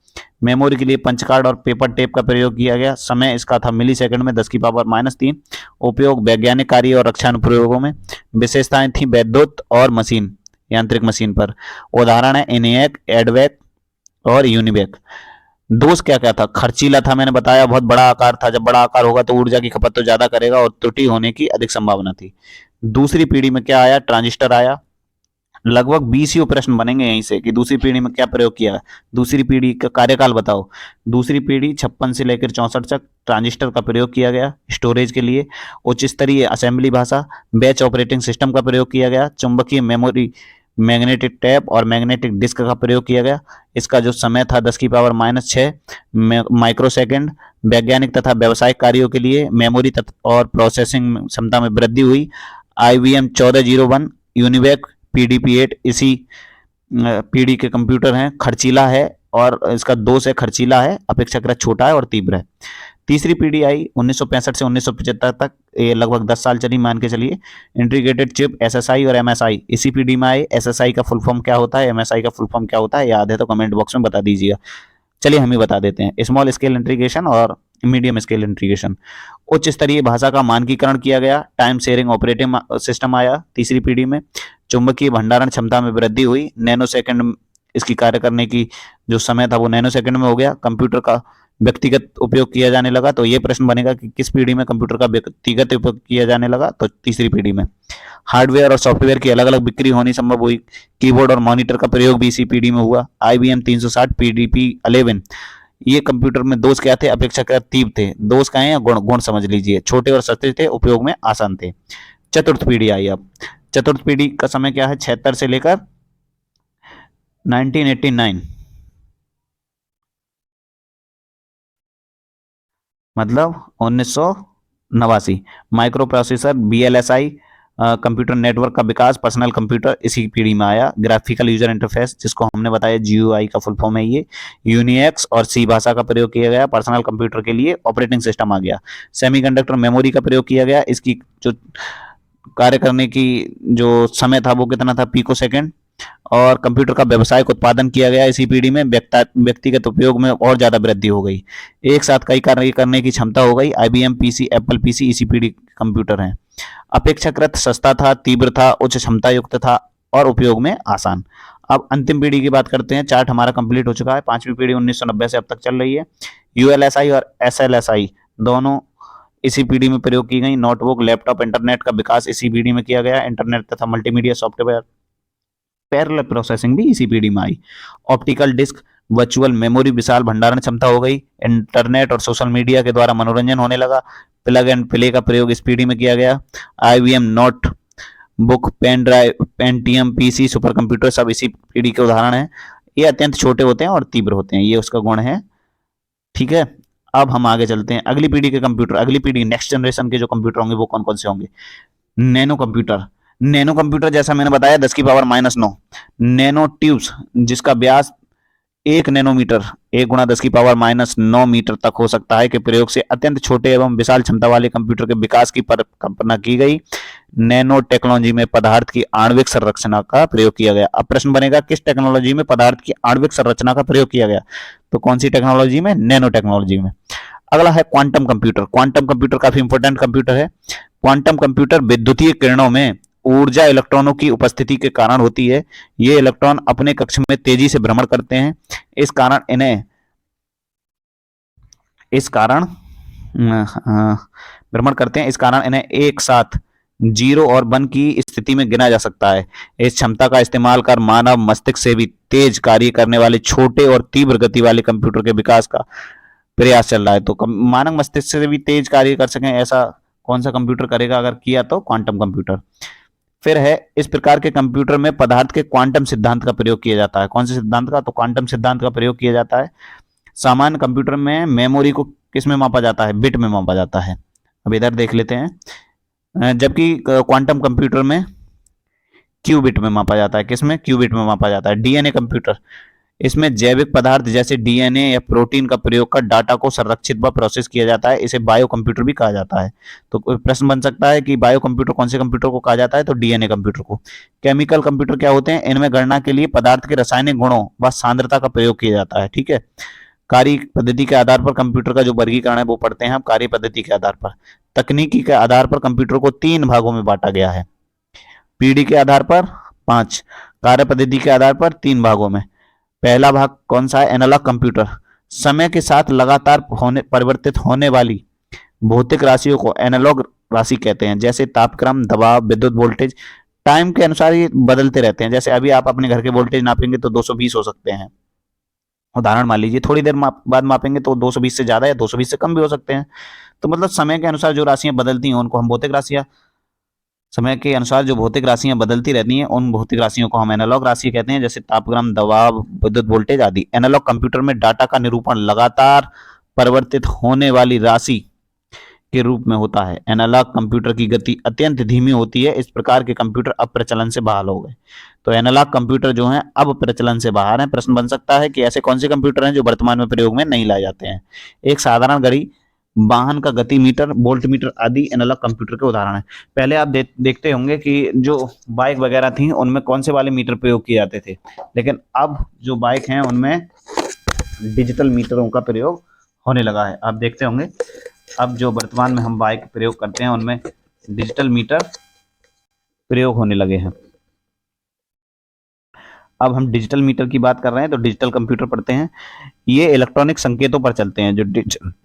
मेमोरी के लिए पंच कार्ड और पेपर टेप का प्रयोग किया गया। समय इसका था मिली सेकंड में 10⁻³ उपयोग वैज्ञानिक कार्य और रक्षा अनुप्रयोगों में। विशेषताएं थी वैद्युत और मशीन, यांत्रिक मशीन पर। उदाहरण है एनिएक, एडवेक और यूनिवेक। दोष क्या क्या था? खर्चीला था, मैंने बताया, बहुत बड़ा आकार था। जब बड़ा आकार होगा तो ऊर्जा की खपत तो ज्यादा करेगा और त्रुटि होने की अधिक संभावना थी। दूसरी पीढ़ी में क्या आया? ट्रांजिस्टर आया। लगभग 20 ही प्रश्न बनेंगे यहीं से कि दूसरी पीढ़ी में क्या प्रयोग किया। दूसरी पीढ़ी का कार्यकाल बताओ। दूसरी पीढ़ी 56 से लेकर 64 तक ट्रांजिस्टर का प्रयोग किया गया स्टोरेज के लिए। उच्च स्तरीय असेंबली भाषा, बैच ऑपरेटिंग सिस्टम का प्रयोग किया गया। चुंबकीय मेमोरी, मैग्नेटिक टैप और मैग्नेटिक डिस्क का प्रयोग किया गया। इसका जो समय था 10⁻⁻6 माइक्रोसेकंड। वैज्ञानिक तथा व्यावसायिक कार्यों के लिए मेमोरी और प्रोसेसिंग क्षमता में वृद्धि हुई। IBM 1401, यूनिवेक, PDP-8 इसी पीढ़ी के कंप्यूटर हैं। खर्चीला है और इसका दोष है खर्चीला है, अपेक्षाकृत छोटा है और तीव्र है। तीसरी पीढ़ी आई 1965 से 1975 तक, ये लगभग 10 साल चली मान के चलिए। इंटीग्रेटेड चिप, SSI और MSI इसी पीढ़ी में आए। SSI का फुल फॉर्म क्या होता है, MSI का फुल फॉर्म क्या होता है, याद है तो कमेंट बॉक्स में बता दीजिएगा। चलिए हम ही बता देते हैं। स्मॉल स्केल इंटीग्रेशन और मीडियम स्केल इंटीग्रेशन। उच्च स्तरीय भाषा का मानकीकरण किया गया। टाइम शेयरिंग ऑपरेटिंग सिस्टम आया तीसरी पीढ़ी में। चुंबकीय भंडारण क्षमता में वृद्धि हुई। नैनो सेकंड इसकी कार्य करने की जो समय था वो नैनो सेकंड में हो गया। कंप्यूटर का व्यक्तिगत उपयोग किया जाने लगा। तो ये प्रश्न बनेगा कि किस पीढ़ी में कंप्यूटर का व्यक्तिगत उपयोग किया जाने लगा? तो तीसरी पीढ़ी में। हार्डवेयर और सॉफ्टवेयर की अलग अलग बिक्री होनी संभव हुई। कीबोर्ड और मॉनिटर का प्रयोग भी इसी पीढ़ी में हुआ। IBM 360, PDP-11। ये कंप्यूटर में दोष क्या थे? अपेक्षाकृत तीव्र थे। दोष क्या है? गुण गुण समझ लीजिए। छोटे और सस्ते थे, उपयोग में आसान थे। चतुर्थ पीढ़ी आई। अब चतुर्थ पीढ़ी का समय क्या है? 76 से लेकर 1989। मतलब 1989। Micro processor VLSI computer network का विकास, पर्सनल कंप्यूटर इसी पीढ़ी में आया। ग्राफिकल यूजर इंटरफेस जिसको हमने बताया GUI का फुल फॉर्म है ये। यूनिएक्स और सी भाषा का प्रयोग किया गया। पर्सनल कंप्यूटर के लिए ऑपरेटिंग सिस्टम आ गया। सेमीकंडक्टर मेमोरी का प्रयोग किया गया। इसकी जो कार्य करने की जो समय था वो कितना था, पिको सेकेंड। और कंप्यूटर का व्यावसायिक उत्पादन किया गया इसी पीढ़ी में। व्यक्तिगत उपयोग में और ज्यादा वृद्धि हो गई। एक साथ कई कार्य करने की क्षमता हो गई। IBM PC, एप्पल PC इसी पीढ़ी कंप्यूटर हैं। अपेक्षाकृत सस्ता था, तीव्र था, उच्च क्षमता युक्त था और उपयोग में आसान। अब अंतिम पीढ़ी की बात करते हैं। चार्ट हमारा कंप्लीट हो चुका है। पांचवी पीढ़ी 1990 से अब तक चल रही है। ULSI और SLSI दोनों इसी पीढ़ी में प्रयोग की गई। नोटबुक, लैपटॉप, इंटरनेट का विकास इसी पीढ़ी में किया गया। इंटरनेट तथा मल्टीमीडिया सॉफ्टवेयर, पैरेलल प्रोसेसिंग भी इसी पीढ़ी में आई। ऑप्टिकल डिस्क, वर्चुअल मेमोरी, विशाल भंडारण क्षमता हो गई। इंटरनेट और सोशल मीडिया के द्वारा मनोरंजन होने लगा। प्लग एंड प्ले का प्रयोग इस पीढ़ी में किया गया। IBM notebook, pen drive, Pentium PC, supercomputer सब इसी पीढ़ी के उदाहरण हैं। ये अत्यंत छोटे होते हैं और तीव्र होते हैं, ये उसका गुण है। ठीक है, अब हम आगे चलते हैं। अगली पीढ़ी के कंप्यूटर, अगली पीढ़ी नेक्स्ट जनरेशन के जो कंप्यूटर होंगे वो कौन कौन से होंगे। Nano computer. नैनो कंप्यूटर जैसा मैंने बताया 10⁻⁹ नैनो ट्यूब्स जिसका व्यास 1 नैनोमीटर 1 × 10⁻⁹ मीटर तक हो सकता है के प्रयोग से अत्यंत छोटे एवं विशाल क्षमता वाले कंप्यूटर के विकास की कल्पना की गई। नैनो टेक्नोलॉजी में पदार्थ की आणविक संरचना का प्रयोग किया गया। अब प्रश्न बनेगा किस टेक्नोलॉजी में पदार्थ की आणविक संरचना का प्रयोग किया गया, तो कौन सी टेक्नोलॉजी में, नैनो टेक्नोलॉजी में। अगला है क्वांटम कंप्यूटर। क्वांटम कंप्यूटर काफी इंपॉर्टेंट कंप्यूटर है। क्वांटम कंप्यूटर विद्युतीय किरणों में ऊर्जा इलेक्ट्रॉनों की उपस्थिति के कारण होती है। ये इलेक्ट्रॉन अपने कक्ष में तेजी से भ्रमण करते हैं। इस कारण भ्रमण करते हैं। इस कारण इन्हें एक साथ 0 और 1 की स्थिति में गिना जा सकता है। इस क्षमता का इस्तेमाल कर मानव मस्तिष्क से भी तेज कार्य करने वाले छोटे और तीव्र गति वाले कंप्यूटर के विकास का प्रयास चल रहा है। तो मानव मस्तिष्क से भी तेज कार्य कर सकें ऐसा कौन सा कंप्यूटर करेगा, अगर किया तो क्वांटम कंप्यूटर। फिर है इस प्रकार के कंप्यूटर में पदार्थ के क्वांटम सिद्धांत का प्रयोग किया जाता है। कौन से सिद्धांत का, तो क्वांटम सिद्धांत का प्रयोग किया जाता है। सामान्य कंप्यूटर में मेमोरी को किस में मापा जाता है, बिट में मापा जाता है। अब इधर देख लेते हैं। जबकि क्वांटम कंप्यूटर में क्यूबिट में मापा जाता है। किसमें, क्यूबिट में मापा जाता है। DNA कंप्यूटर, इसमें जैविक पदार्थ जैसे DNA या प्रोटीन का प्रयोग कर डाटा को संरक्षित व प्रोसेस किया जाता है। इसे बायो कंप्यूटर भी कहा जाता है। तो प्रश्न बन सकता है कि बायो कंप्यूटर कौन से कंप्यूटर को कहा जाता है, तो DNA कंप्यूटर को। केमिकल कंप्यूटर क्या होते हैं, इनमें गणना के लिए पदार्थ के रासायनिक गुणों व सांद्रता का प्रयोग किया जाता है। ठीक है, कार्य पद्धति के आधार पर कंप्यूटर का जो वर्गीकरण है वो पढ़ते हैं हम। कार्य पद्धति के आधार पर, तकनीकी के आधार पर कंप्यूटर को 3 भागों में बांटा गया है। पीढ़ी के आधार पर 5, कार्य पद्धति के आधार पर 3 भागों में। पहला भाग कौन सा है, एनालॉग कंप्यूटर। समय के साथ लगातार परिवर्तित होने वाली भौतिक राशियों को एनालॉग राशि कहते हैं। जैसे तापक्रम, दबाव, विद्युत वोल्टेज टाइम के अनुसार ये बदलते रहते हैं। जैसे अभी आप अपने घर के वोल्टेज नापेंगे तो 220 हो सकते हैं, उदाहरण मान लीजिए। थोड़ी देर बाद मापेंगे तो 220 से ज्यादा या 220 से कम भी हो सकते हैं। तो मतलब समय के अनुसार जो राशियां बदलती हैं उनको हम भौतिक राशियां, समय के अनुसार जो भौतिक राशियां बदलती रहती हैं उन भौतिक राशियों को हम एनालॉग राशि कहते हैं। जैसे तापक्रम, दबाव, विद्युत वोल्टेज आदि। एनालॉग कंप्यूटर में डाटा का निरूपण लगातार परिवर्तित होने वाली राशि के रूप में होता है। एनालॉग कंप्यूटर की गति अत्यंत धीमी होती है। इस प्रकार के कंप्यूटर अब प्रचलन से बाहर हो गए। तो एनालॉग कंप्यूटर जो हैं अब प्रचलन से बाहर हैं। प्रश्न बन सकता है कि ऐसे कौन से कंप्यूटर हैं जो वर्तमान में प्रयोग में नहीं लाए जाते हैं। एक साधारण घड़ी, वाहन का गति मीटर, वोल्ट मीटर आदि एनालॉग कंप्यूटर के उदाहरण हैं। पहले आप देखते होंगे कि जो बाइक वगैरह थी उनमें कौन से वाले मीटर प्रयोग किए जाते थे, लेकिन अब जो बाइक हैं उनमें डिजिटल मीटरों का प्रयोग होने लगा है। आप देखते होंगे अब जो वर्तमान में हम बाइक प्रयोग करते हैं उनमें डिजिटल मीटर प्रयोग होने लगे हैं। अब हम डिजिटल मीटर की बात कर रहे हैं तो डिजिटल कंप्यूटर पढ़ते हैं। ये इलेक्ट्रॉनिक संकेतों पर चलते हैं। जो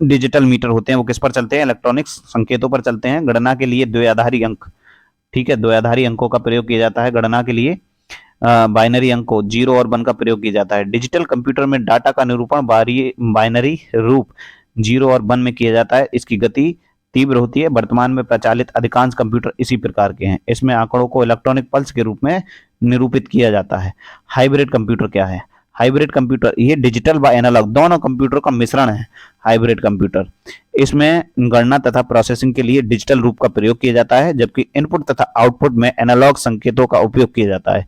डिजिटल मीटर होते हैं वो किस पर चलते हैं, इलेक्ट्रॉनिक संकेतों पर चलते हैं। गणना के लिए द्विआधारी अंक, ठीक है, द्विआधारी अंकों का प्रयोग किया जाता है। गणना के लिए बाइनरी अंकों 0 और 1 का प्रयोग किया जाता है। डिजिटल कंप्यूटर में डाटा का निरूपण बाइनरी रूप 0 और 1 में किया जाता है। इसकी गति तीव्र होती है। वर्तमान में प्रचलित अधिकांश कंप्यूटर इसी प्रकार के हैं। इसमें आंकड़ों को इलेक्ट्रॉनिक पल्स के रूप में निरूपित किया जाता है। हाइब्रिड कंप्यूटर क्या है, हाइब्रिड कंप्यूटर, ये डिजिटल व एनालॉग दोनों कंप्यूटर का मिश्रण है हाइब्रिड कंप्यूटर। इसमें गणना तथा प्रोसेसिंग के लिए डिजिटल रूप का प्रयोग किया जाता है, जबकि इनपुट तथा आउटपुट में एनालॉग संकेतों का उपयोग किया जाता है।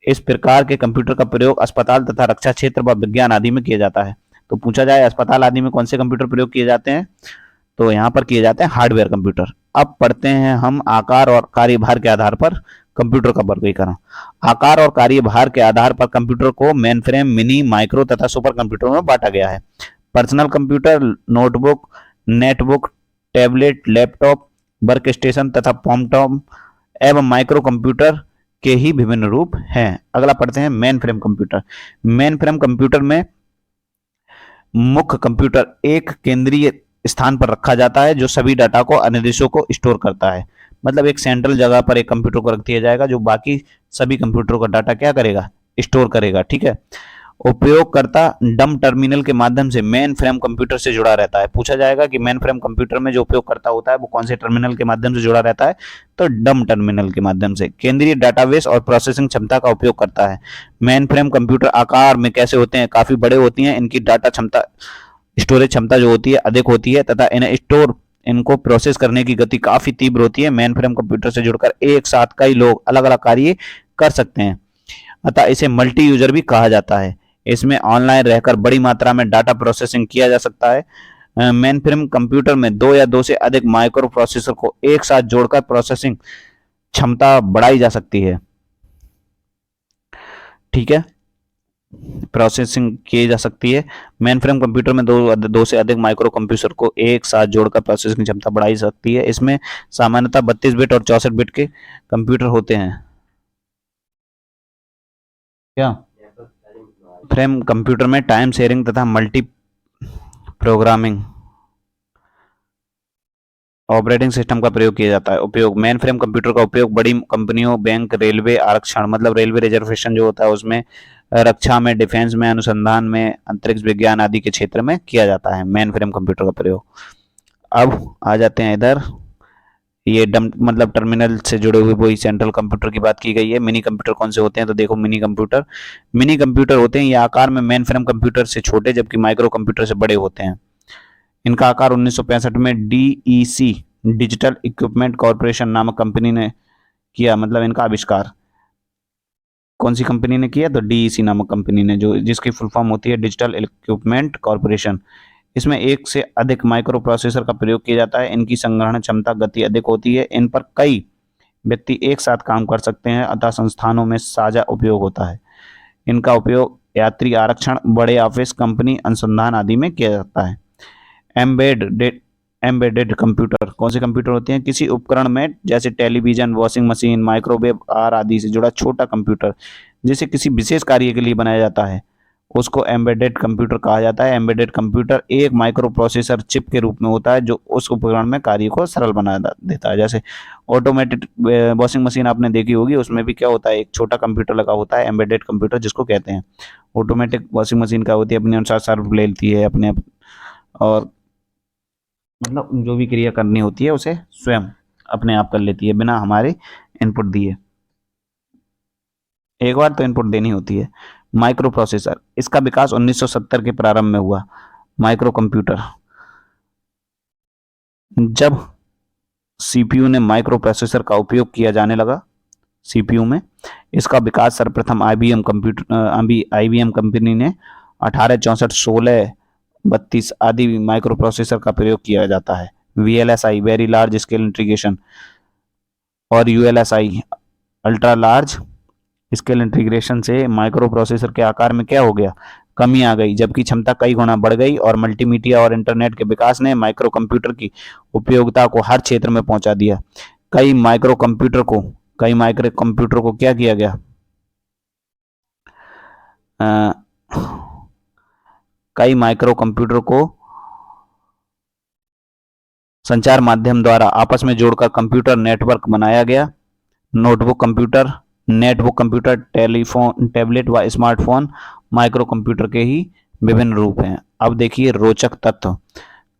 इस प्रकार के कंप्यूटर का प्रयोग अस्पताल तथा रक्षा क्षेत्र व विज्ञान आदि में किया जाता है। तो पूछा जाए अस्पताल आदि में कौन से कंप्यूटर प्रयोग किए जाते हैं, तो यहाँ पर किए जाते हैं हार्डवेयर कंप्यूटर। अब पढ़ते हैं हम आकार और कार्यभार के आधार पर कंप्यूटर का वर्गीकरण। आकार और कार्यभार के आधार पर कंप्यूटर को मेन फ्रेम, मिनी, माइक्रो तथा सुपर कंप्यूटर में बांटा गया है। Personal computer, notebook, netbook, tablet, laptop, workstation तथा पॉमटॉम एवं माइक्रो कंप्यूटर के ही विभिन्न रूप हैं। अगला पढ़ते हैं main frame computer. Main frame computer में मुख्य कंप्यूटर एक केंद्रीय स्थान पर रखा जाता है जो सभी डाटा को, अनुदेशों को स्टोर करता है। मतलब एक सेंट्रल जगह पर एक कंप्यूटर को रख दिया जाएगा जो बाकी सभी कंप्यूटरों का डाटा क्या करेगा, स्टोर करेगा। ठीक है। उपयोगकर्ता डम टर्मिनल के माध्यम से मेन फ्रेम कंप्यूटर से जुड़ा रहता है। पूछा जाएगा कि मेन फ्रेम कंप्यूटर में जो उपयोगकर्ता होता है वो कौन से टर्मिनल के माध्यम से जुड़ा रहता है, तो डम टर्मिनल के माध्यम से। केंद्रीय डाटाबेस और प्रोसेसिंग क्षमता का उपयोग करता है। मेन फ्रेम कंप्यूटर आकार में कैसे होते हैं, काफी बड़े होती हैं। इनकी डाटा क्षमता, स्टोरेज क्षमता जो होती है अधिक होती है तथा इनको प्रोसेस करने की गति काफी तीव्र होती है। मेन फ्रेम कंप्यूटर से जुड़कर एक साथ कई लोग अलग अलग कार्य कर सकते हैं, अतः इसे मल्टी यूजर भी कहा जाता है। इसमें ऑनलाइन रहकर बड़ी मात्रा में डाटा प्रोसेसिंग किया जा सकता है। मेन फ्रेम कंप्यूटर में दो या दो से अधिक माइक्रो प्रोसेसर को एक साथ जोड़कर प्रोसेसिंग क्षमता बढ़ाई जा सकती है। ठीक है, प्रोसेसिंग की जा सकती है। मेन फ्रेम कंप्यूटर में दो से अधिक माइक्रो कंप्यूटर को एक साथ जोड़कर प्रोसेसिंग क्षमता बढ़ाई जा सकती है। इसमें सामान्यतः 32 बिट और 64 बिट के कंप्यूटर होते हैं। क्या फ्रेम कंप्यूटर में टाइम शेयरिंग तथा मल्टी प्रोग्रामिंग ऑपरेटिंग सिस्टम का प्रयोग किया जाता है। उपयोग, मेन फ्रेम कंप्यूटर का उपयोग बड़ी कंपनियों, बैंक, रेलवे आरक्षण मतलब रेलवे रिजर्वेशन जो होता है उसमें, रक्षा में, डिफेंस में, अनुसंधान में, अंतरिक्ष विज्ञान आदि के क्षेत्र में किया जाता है मेन फ्रेम कंप्यूटर का प्रयोग। अब आ जाते हैं इधर, ये डम मतलब टर्मिनल से जुड़े हुए वही सेंट्रल कंप्यूटर की बात की गई है। मिनी कंप्यूटर कौन से होते हैं, तो देखो मिनी कंप्यूटर होते हैं ये आकार में मेन फ्रेम कंप्यूटर से छोटे जबकि माइक्रो कंप्यूटर से बड़े होते हैं। इनका आकार 1965 में DEC डिजिटल इक्विपमेंट कॉरपोरेशन नामक कंपनी ने किया, मतलब इनका आविष्कार कौन सी कंपनी ने किया, तो DEC नामक कंपनी ने, जो जिसकी फुल फॉर्म होती है डिजिटल इक्विपमेंट कॉरपोरेशन। इसमें एक से अधिक माइक्रो प्रोसेसर का प्रयोग किया जाता है। इनकी संग्रहण क्षमता, गति अधिक होती है। इन पर कई व्यक्ति एक साथ काम कर सकते हैं, अतः संस्थानों में साझा उपयोग होता है। इनका उपयोग यात्री आरक्षण, बड़े ऑफिस, कंपनी, अनुसंधान आदि में किया जाता है। एम्बेडेड कंप्यूटर कौन से कंप्यूटर होते हैं, किसी उपकरण में जैसे टेलीविजन, वॉशिंग मशीन, माइक्रोवेव आदि से जुड़ा छोटा कंप्यूटर जिसे किसी विशेष कार्य के लिए बनाया जाता है उसको एम्बेडेड कंप्यूटर कहा जाता है। एम्बेडेड कंप्यूटर एक माइक्रो प्रोसेसर चिप के रूप में होता है जो उस उपकरण में कार्य को सरल बना देता है। जैसे ऑटोमेटेड वॉशिंग मशीन आपने देखी होगी, उसमें भी क्या होता है, एक छोटा कंप्यूटर लगा होता है, एम्बेडेड कंप्यूटर जिसको कहते हैं। ऑटोमेटिक वॉशिंग मशीन क्या होती है, अपने अनुसार सर्व ले लेती है अपने, और मतलब जो भी क्रिया करनी होती है उसे स्वयं अपने आप कर लेती है बिना हमारे इनपुट दिए। एक बार तो इनपुट देनी होती है। माइक्रो प्रोसेसर, इसका विकास 1970 के प्रारंभ में हुआ। माइक्रो कंप्यूटर, जब CPU ने माइक्रो प्रोसेसर का उपयोग किया जाने लगा, CPU में इसका विकास सर्वप्रथम IBM कंपनी ने 1864, 1632 आदि माइक्रो प्रोसेसर का प्रयोग किया जाता है। VLSI very large scale integration और ULSI ultra large scale integration से माइक्रो प्रोसेसर के आकार में क्या हो गया, कमी आ गई, जबकि क्षमता कई गुना बढ़ गई। और मल्टीमीडिया और इंटरनेट के विकास ने माइक्रो कंप्यूटर की उपयोगिता को हर क्षेत्र में पहुंचा दिया। कई माइक्रो कंप्यूटर को क्या किया गया, कई माइक्रो कंप्यूटर को संचार माध्यम द्वारा आपस में जोड़कर कंप्यूटर नेटवर्क बनाया गया। Notebook computer, netbook computer, telephone, tablet व स्मार्टफोन माइक्रो कंप्यूटर के ही विभिन्न रूप हैं। अब देखिए रोचक तथ्य,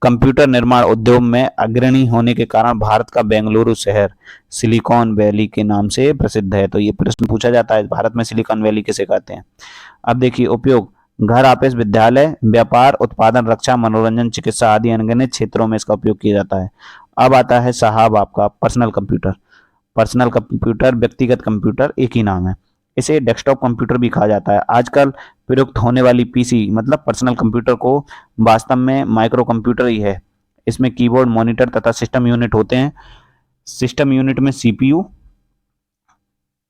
कंप्यूटर निर्माण उद्योग में अग्रणी होने के कारण भारत का बेंगलुरु शहर सिलिकॉन वैली के नाम से प्रसिद्ध है। तो ये प्रश्न पूछा जाता है, भारत में सिलिकॉन वैली किसे कहते हैं। अब देखिए उपयोग, घर, ऑफिस, विद्यालय, व्यापार, उत्पादन, रक्षा, मनोरंजन, चिकित्सा आदि अनगिनत क्षेत्रों में इसका उपयोग किया जाता है। अब आता है साहब आपका पर्सनल कंप्यूटर। पर्सनल कंप्यूटर, व्यक्तिगत कंप्यूटर एक ही नाम है। इसे डेस्कटॉप कंप्यूटर भी कहा जाता है। आजकल प्रयुक्त होने वाली पीसी मतलब पर्सनल कंप्यूटर को वास्तव में माइक्रो कंप्यूटर ही है। इसमें कीबोर्ड, मॉनिटर तथा सिस्टम यूनिट होते हैं। सिस्टम यूनिट में CPU,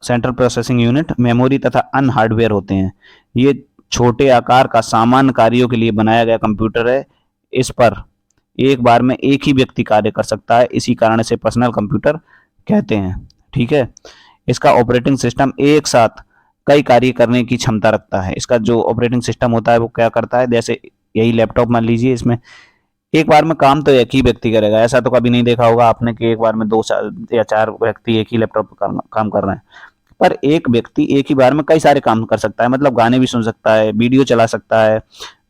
central processing unit, memory तथा अन्य हार्डवेयर होते हैं। ये छोटे आकार का सामान्य कार्यों के लिए बनाया गया कंप्यूटर है। इस पर एक बार में एक ही व्यक्ति कार्य कर सकता है, इसी कारण से पर्सनल कंप्यूटर कहते हैं। ठीक है, इसका ऑपरेटिंग सिस्टम एक साथ कई कार्य करने की क्षमता रखता है। इसका जो ऑपरेटिंग सिस्टम होता है वो क्या करता है, जैसे यही लैपटॉप मान लीजिए, इसमें एक बार में काम तो एक ही व्यक्ति करेगा। ऐसा तो कभी नहीं देखा होगा आपने कि एक बार में 2 या 4 व्यक्ति एक ही लैपटॉप पर काम कर रहे हैं, पर एक व्यक्ति एक ही बार में कई सारे काम कर सकता है। मतलब गाने भी सुन सकता है, वीडियो चला सकता है,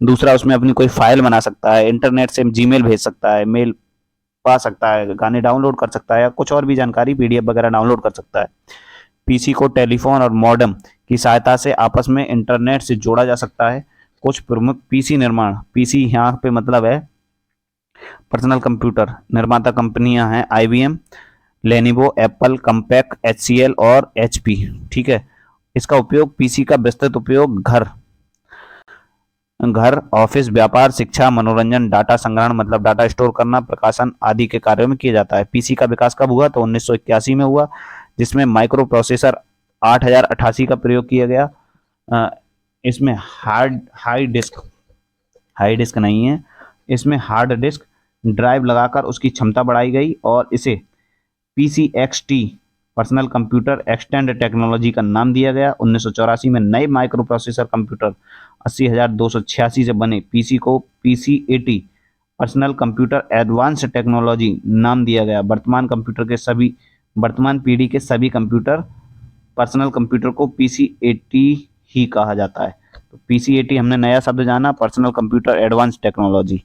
दूसरा उसमें अपनी कोई फाइल बना सकता है, इंटरनेट से जीमेल भेज सकता है, मेल पा सकता है, गाने डाउनलोड कर सकता है या कुछ और भी जानकारी पीडीएफ वगैरह डाउनलोड कर सकता है। पीसी को टेलीफोन और मॉडेम की सहायता से आपस में इंटरनेट से जोड़ा जा सकता है। कुछ प्रमुख पीसी निर्माण, पीसी यहाँ पे मतलब है पर्सनल कंप्यूटर निर्माता कंपनियां हैं आईबीएम, लेनोवो, एप्पल, कंपैक, एचसीएल और एचपी। ठीक है, इसका उपयोग पीसी का विस्तृत उपयोग घर, ऑफिस, व्यापार, शिक्षा, मनोरंजन, डाटा संग्रहण मतलब डाटा स्टोर करना, प्रकाशन आदि के कार्यों में किया जाता है। पीसी का विकास कब हुआ, तो 1981 में हुआ, जिसमें माइक्रो प्रोसेसर 8088 का प्रयोग किया गया। इसमें हाई डिस्क नहीं है, इसमें हार्ड डिस्क ड्राइव लगाकर उसकी क्षमता बढ़ाई गई और इसे PCXT personal computer extend technology का नाम दिया गया। 1984 में नए माइक्रो प्रोसेसर कंप्यूटर 80286 से बने पीसी को PCAT personal computer advance technology नाम दिया गया। वर्तमान पीढ़ी के सभी कंप्यूटर पर्सनल कंप्यूटर को PCAT ही कहा जाता है। तो PCAT हमने नया शब्द जाना, पर्सनल कंप्यूटर एडवांस टेक्नोलॉजी।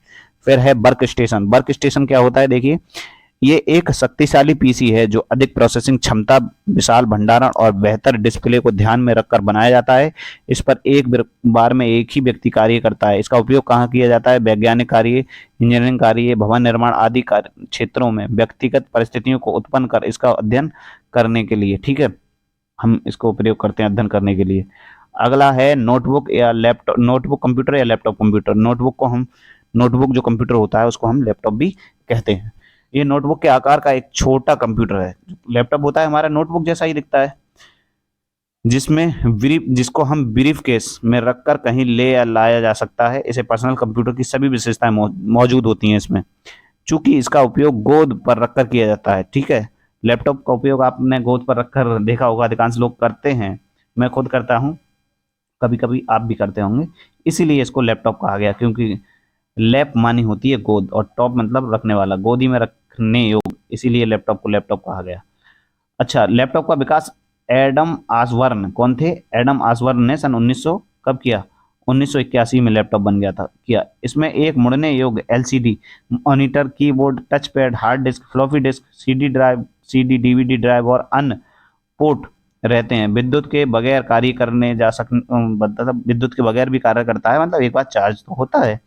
फिर है वर्क स्टेशन। वर्क स्टेशन क्या होता है, देखिए ये एक शक्तिशाली पीसी है जो अधिक प्रोसेसिंग क्षमता, विशाल भंडारण और बेहतर डिस्प्ले को ध्यान में रखकर बनाया जाता है। इस पर एक बार में एक ही व्यक्ति कार्य करता है। इसका उपयोग कहाँ किया जाता है, वैज्ञानिक कार्य, इंजीनियरिंग कार्य, भवन निर्माण आदि क्षेत्रों में व्यक्तिगत परिस्थितियों को उत्पन्न कर इसका अध्ययन करने के लिए। ठीक है, हम इसको प्रयोग करते हैं अध्ययन करने के लिए। अगला है नोटबुक या लैपटॉप, नोटबुक कंप्यूटर या लैपटॉप कंप्यूटर। नोटबुक जो कंप्यूटर होता है उसको हम लैपटॉप भी कहते हैं। ये नोटबुक के आकार का एक छोटा कंप्यूटर है। लैपटॉप होता है हमारा नोटबुक जैसा ही दिखता है, जिसको हम ब्रीफ केस में रखकर कहीं ले या लाया जा सकता है। इसे पर्सनल कंप्यूटर की सभी विशेषताएं मौजूद होती हैं इसमें, चूंकि इसका उपयोग गोद पर रखकर किया जाता है। ठीक है, लैपटॉप का उपयोग आपने गोद पर रखकर देखा होगा, अधिकांश लोग करते हैं, मैं खुद करता हूँ, कभी कभी आप भी करते होंगे। इसीलिए इसको लैपटॉप कहा गया, क्योंकि लैप मानी होती है गोद और टॉप मतलब रखने वाला, गोदी में रखने योग्य, इसीलिए लैपटॉप को लैपटॉप कहा गया। अच्छा, लैपटॉप का विकास एडम ऑसबर्न कौन थे, एडम ऑसबर्न ने सन 1900 कब किया, 1981 में लैपटॉप बन गया था किया। इसमें एक मुड़ने योग्य LCD monitor, keyboard, touch pad, hard disk, floppy disk, CD DVD drive और अन्य पोर्ट रहते हैं। विद्युत के बगैर कार्य करने जा सक विद्युत के बगैर भी कार्य करता है, मतलब एक बार चार्ज तो होता है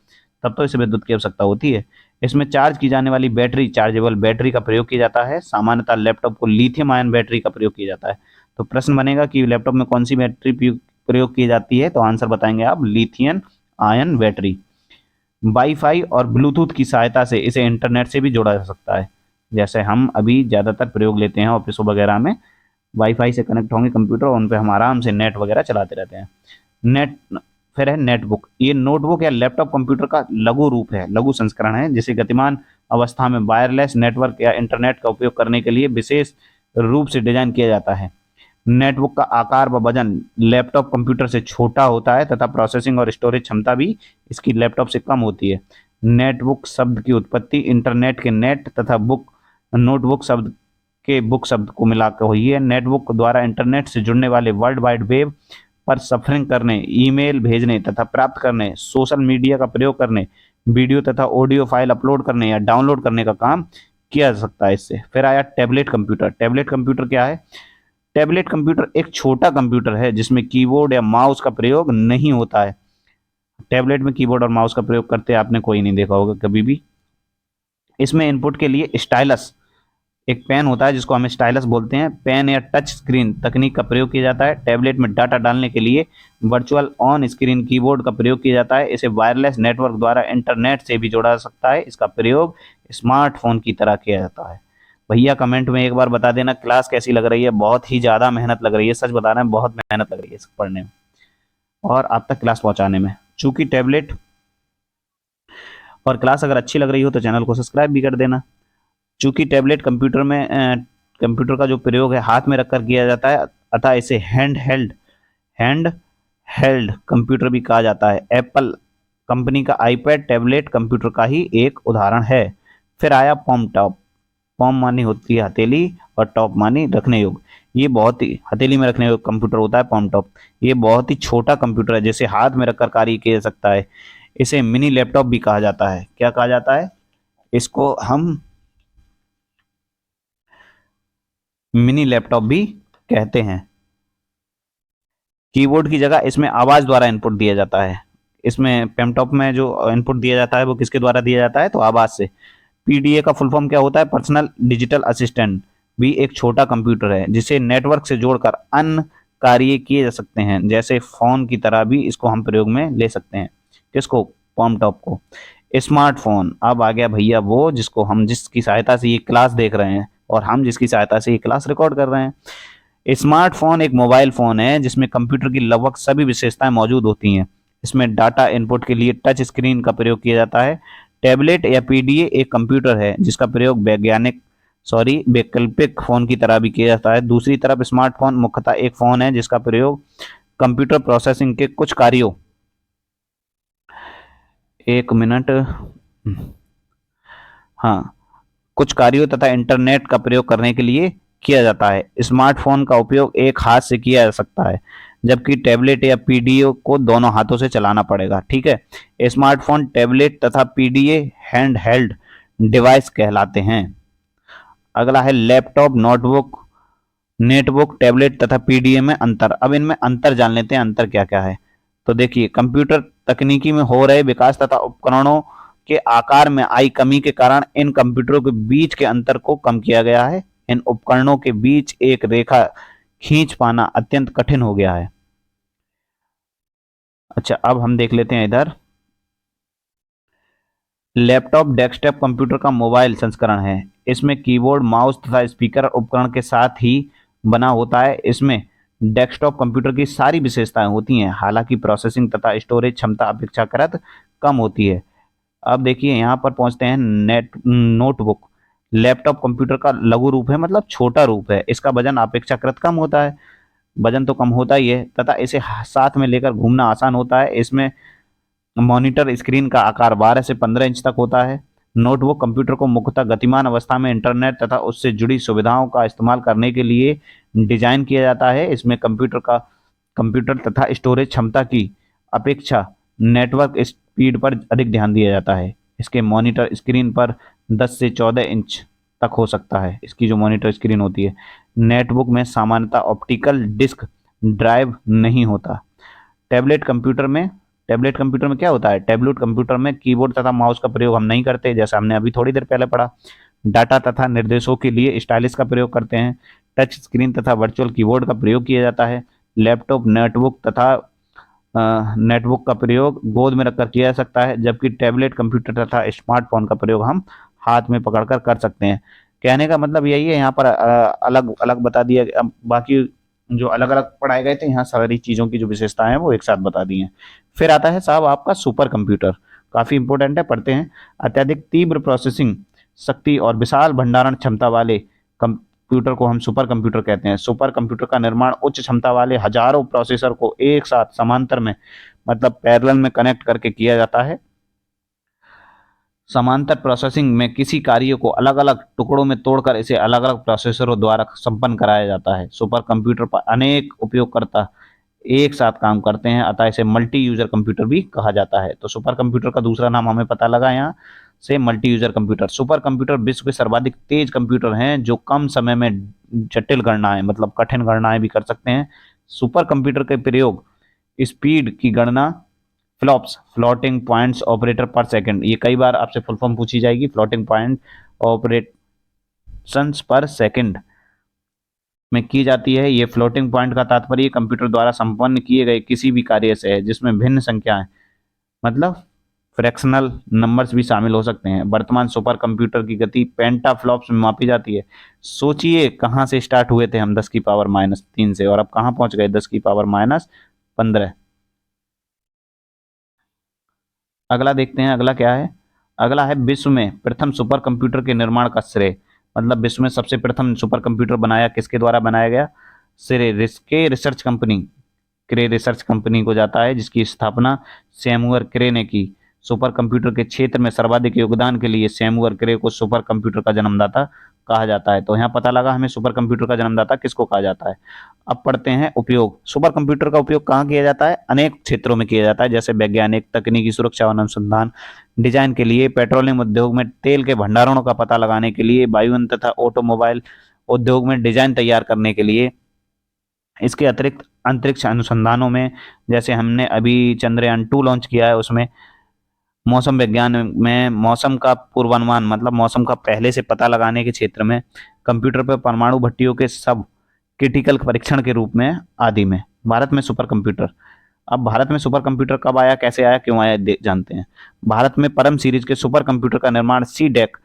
तब तो इसे विद्युत की आवश्यकता होती है। इसमें चार्ज की जाने वाली बैटरी, चार्जेबल बैटरी का प्रयोग किया जाता है। सामान्यतः लैपटॉप को लिथियम आयन बैटरी का प्रयोग किया जाता है। तो प्रश्न बनेगा कि लैपटॉप में कौन सी बैटरी प्रयोग की जाती है, तो आंसर बताएंगे आप, लिथियम आयन बैटरी। वाईफाई और ब्लूटूथ की सहायता से इसे इंटरनेट से भी जोड़ा जा सकता है। जैसे हम अभी ज़्यादातर प्रयोग लेते हैं ऑफिसों वगैरह में, वाईफाई से कनेक्ट होंगे कंप्यूटर, उन पर हम आराम से नेट वगैरह चलाते रहते हैं। फिर है नेटबुक। ये नोटबुक या लैपटॉप कंप्यूटर का लघु रूप है, लघु संस्करण है, जिसे गतिमान अवस्था में वायरलेस नेटवर्क या इंटरनेट का उपयोग करने के लिए विशेष रूप से डिजाइन किया जाता है। नेटबुक का आकार व वजन लैपटॉप कंप्यूटर से छोटा होता है तथा प्रोसेसिंग और स्टोरेज क्षमता भी इसकी लैपटॉप से कम होती है। नेटबुक शब्द की उत्पत्ति इंटरनेट के नेट तथा नोटबुक शब्द के बुक शब्द को मिलाकर हुई है। नेटबुक द्वारा इंटरनेट से जुड़ने वाले वर्ल्ड वाइड वेब पर सफरिंग करने, ईमेल भेजने तथा प्राप्त करने, सोशल मीडिया का प्रयोग करने, वीडियो तथा ऑडियो फाइल अपलोड करने या डाउनलोड करने का काम किया जा सकता है इससे। फिर आया टैबलेट कंप्यूटर। टैबलेट कंप्यूटर क्या है? टैबलेट कंप्यूटर एक छोटा कंप्यूटर है जिसमें कीबोर्ड या माउस का प्रयोग नहीं होता है। टैबलेट में कीबोर्ड और माउस का प्रयोग करते आपने कोई नहीं देखा होगा कभी भी। इसमें इनपुट के लिए स्टाइलस, एक पेन होता है जिसको हम स्टाइलस बोलते हैं, पेन या टच स्क्रीन तकनीक का प्रयोग किया जाता है। टैबलेट में डाटा डालने के लिए वर्चुअल ऑन स्क्रीन कीबोर्ड का प्रयोग किया जाता है। इसे वायरलेस नेटवर्क द्वारा इंटरनेट से भी जोड़ा जा सकता है। इसका प्रयोग स्मार्टफोन की तरह किया जाता है। भैया कमेंट में एक बार बता देना क्लास कैसी लग रही है। बहुत ही ज़्यादा मेहनत लग रही है, सच बता रहे हैं, बहुत मेहनत लग रही है इसको पढ़ने में और आप तक क्लास पहुँचाने में। चूँकि टैबलेट और क्लास अगर अच्छी लग रही हो तो चैनल को सब्सक्राइब भी कर देना। चूँकि टैबलेट कंप्यूटर का जो प्रयोग है हाथ में रखकर किया जाता है, अतः इसे हैंड हेल्ड कंप्यूटर भी कहा जाता है। एप्पल कंपनी का आईपैड टैबलेट कंप्यूटर का ही एक उदाहरण है। फिर आया पॉम टॉप। पॉम मानी होती है हथेली और टॉप मानी रखने योग्य। ये बहुत ही हथेली में रखने योग्य कंप्यूटर होता है पॉम टॉप। ये बहुत ही छोटा कंप्यूटर है जिसे हाथ में रखकर कार्य किया जा सकता है। इसे मिनी लैपटॉप भी कहा जाता है। क्या कहा जाता है? इसको हम मिनी लैपटॉप भी कहते हैं। कीबोर्ड की जगह इसमें आवाज द्वारा इनपुट दिया जाता है। इसमें पेमटॉप में जो इनपुट दिया जाता है वो किसके द्वारा दिया जाता है? तो आवाज से। पीडीए का फुल फॉर्म क्या होता है? पर्सनल डिजिटल असिस्टेंट भी एक छोटा कंप्यूटर है जिसे नेटवर्क से जोड़कर अन्य कार्य किए जा सकते हैं। जैसे फोन की तरह भी इसको हम प्रयोग में ले सकते हैं। किसको? पॉमटॉप को। स्मार्टफोन अब आ गया भैया वो जिसकी सहायता से ये क्लास देख रहे हैं और हम जिसकी सहायता से ये क्लास रिकॉर्ड कर रहे हैं। स्मार्टफोन एक मोबाइल फोन है जिसमें कंप्यूटर की लगभग सभी विशेषताएं मौजूद होती हैं। इसमें डाटा इनपुट के लिए टच स्क्रीन का प्रयोग किया जाता है। टैबलेट या पीडीए एक कंप्यूटर है जिसका प्रयोग वैकल्पिक फोन की तरह भी किया जाता है। दूसरी तरफ स्मार्टफोन मुख्यतः एक फोन है जिसका प्रयोग कंप्यूटर प्रोसेसिंग के कुछ कार्यों, एक मिनट, हाँ, कुछ कार्यों तथा इंटरनेट का प्रयोग करने के लिए किया जाता है। स्मार्टफोन का उपयोग एक हाथ से किया जा सकता है जबकि टैबलेट या पीडीए को दोनों हाथों से चलाना पड़ेगा। ठीक है। स्मार्टफोन, टैबलेट तथा पीडीए हैंड हेल्ड डिवाइस कहलाते हैं। अगला है लैपटॉप, नोटबुक, नेटबुक, टैबलेट तथा पीडीए में अंतर। अब इनमें अंतर जान लेते हैं, अंतर क्या क्या है। तो देखिए, कंप्यूटर तकनीकी में हो रहे विकास तथा उपकरणों के आकार में आई कमी के कारण इन कंप्यूटरों के बीच के अंतर को कम किया गया है। इन उपकरणों के बीच एक रेखा खींच पाना अत्यंत कठिन हो गया है। अच्छा, अब हम देख लेते हैं इधर। लैपटॉप डेस्कटॉप कंप्यूटर का मोबाइल संस्करण है। इसमें कीबोर्ड, माउस तथा स्पीकर उपकरण के साथ ही बना होता है। इसमें डेस्कटॉप कंप्यूटर की सारी विशेषताएं होती हैं, हालांकि प्रोसेसिंग तथा स्टोरेज क्षमता अपेक्षाकृत कम होती है। अब देखिए यहाँ पर पहुंचते हैं नोटबुक। लैपटॉप कंप्यूटर का लघु रूप है, मतलब छोटा रूप है। इसका वजन अपेक्षाकृत कम होता है, वजन तो कम होता ही है, तथा इसे साथ में लेकर घूमना आसान होता है। इसमें मॉनिटर स्क्रीन का आकार 12 से 15 इंच तक होता है। नोटबुक कंप्यूटर को मुख्यतः गतिमान अवस्था में इंटरनेट तथा उससे जुड़ी सुविधाओं का इस्तेमाल करने के लिए डिजाइन किया जाता है। इसमें कंप्यूटर तथा स्टोरेज क्षमता की अपेक्षा नेटवर्क स्पीड पर अधिक ध्यान दिया जाता है। इसके मॉनिटर स्क्रीन पर 10 से 14 इंच तक हो सकता है, इसकी जो मॉनिटर स्क्रीन होती है। नेटबुक में सामान्यतः ऑप्टिकल डिस्क ड्राइव नहीं होता। टैबलेट कंप्यूटर में क्या होता है? टैबलेट कंप्यूटर में कीबोर्ड तथा माउस का प्रयोग हम नहीं करते, जैसा हमने अभी थोड़ी देर पहले पढ़ा। डाटा तथा निर्देशों के लिए स्टाइलिस का प्रयोग करते हैं। टच स्क्रीन तथा वर्चुअल कीबोर्ड का प्रयोग किया जाता है। लैपटॉप, नेटबुक का प्रयोग गोद में रखकर किया जा सकता है, जबकि टैबलेट कंप्यूटर तथा स्मार्टफोन का प्रयोग हम हाथ में पकड़कर कर सकते हैं। कहने का मतलब यही है, यहाँ पर अलग अलग बता दिया। अब बाकी जो अलग अलग पढ़ाए गए थे, यहाँ सारी चीज़ों की जो विशेषताएं हैं वो एक साथ बता दी हैं। फिर आता है साहब आपका सुपर कंप्यूटर, काफ़ी इंपॉर्टेंट है, पढ़ते हैं। अत्यधिक तीव्र प्रोसेसिंग शक्ति और विशाल भंडारण क्षमता वाले कंप्यूटर को हम सुपर कंप्यूटर कहते हैं। सुपर कंप्यूटर का निर्माण उच्च क्षमता वाले हजारों प्रोसेसर को एक साथ समांतर में, मतलब पैरेलल में कनेक्ट करके किया जाता है। समांतर प्रोसेसिंग में किसी कार्य को अलग अलग टुकड़ों में तोड़कर इसे अलग अलग प्रोसेसरों द्वारा संपन्न कराया जाता है। सुपर कंप्यूटर पर अनेक उपयोगकर्ता एक साथ काम करते हैं, अतः इसे मल्टी यूजर कंप्यूटर भी कहा जाता है। तो सुपर कंप्यूटर का दूसरा नाम हमें पता लगा यहाँ से, multi user computer. Super computer विश्व के सर्वाधिक तेज कंप्यूटर हैं जो कम समय में जटिल गणनाएं, मतलब कठिन गणनाएं भी कर सकते हैं। सुपर कंप्यूटर के प्रयोग स्पीड की गणना, फ्लॉप्स फ्लोटिंग पॉइंट्स ऑपरेटर पर सेकंड, ये कई बार आपसे फुल फॉर्म पूछी जाएगी, फ्लोटिंग पॉइंट ऑपरेशंस पर सेकंड में की जाती है। ये फ्लोटिंग पॉइंट का तात्पर्य कंप्यूटर द्वारा संपन्न किए गए किसी भी कार्य से है जिसमें भिन्न संख्याएं, मतलब फ्रैक्शनल नंबर्स भी शामिल हो सकते हैं। वर्तमान सुपर कंप्यूटर की गति पेंटाफ्लॉप्स में मापी जाती है। सोचिए कहां से स्टार्ट हुए थे हम, 10⁻³ से, और अब कहां पहुंच गए, 10⁻15। अगला देखते हैं, अगला क्या है। अगला है विश्व में प्रथम सुपर कंप्यूटर के निर्माण का श्रेय, मतलब विश्व में सबसे प्रथम सुपर कंप्यूटर बनाया किसके द्वारा बनाया गया, श्रेय क्रे रिसर्च कंपनी को जाता है, जिसकी स्थापना सैमुअल क्रे ने की। सुपर कंप्यूटर के क्षेत्र में सर्वाधिक योगदान के लिए सैमुअल क्रे को सुपर कंप्यूटर का जन्मदाता कहा जाता है। तो यहाँ पता लगा हमें सुपर कंप्यूटर का जन्मदाता किसको कहा जाता है। अब पढ़ते हैं उपयोग। सुपर कंप्यूटर का उपयोग कहाँ किया जाता है, अनेक क्षेत्रों में किया जाता है, जैसे वैज्ञानिक, तकनीकी, सुरक्षा और अनुसंधान, डिजाइन के लिए, पेट्रोलियम उद्योग में तेल के भंडारणों का पता लगाने के लिए, वायुयान तथा ऑटोमोबाइल उद्योग में डिजाइन तैयार करने के लिए। इसके अतिरिक्त अंतरिक्ष अनुसंधानों में, जैसे हमने अभी चंद्रयान-2 लॉन्च किया है, उसमें मौसम विज्ञान में मौसम का पूर्वानुमान, मतलब मौसम का पहले से पता लगाने के क्षेत्र में, कंप्यूटर पर परमाणु भट्टियों के सब क्रिटिकल परीक्षण के रूप में आदि में। भारत में सुपर कंप्यूटर। अब भारत में सुपर कंप्यूटर कब आया, कैसे आया, क्यों आया, जानते हैं। भारत में परम सीरीज के सुपर कंप्यूटर का निर्माण सीडेक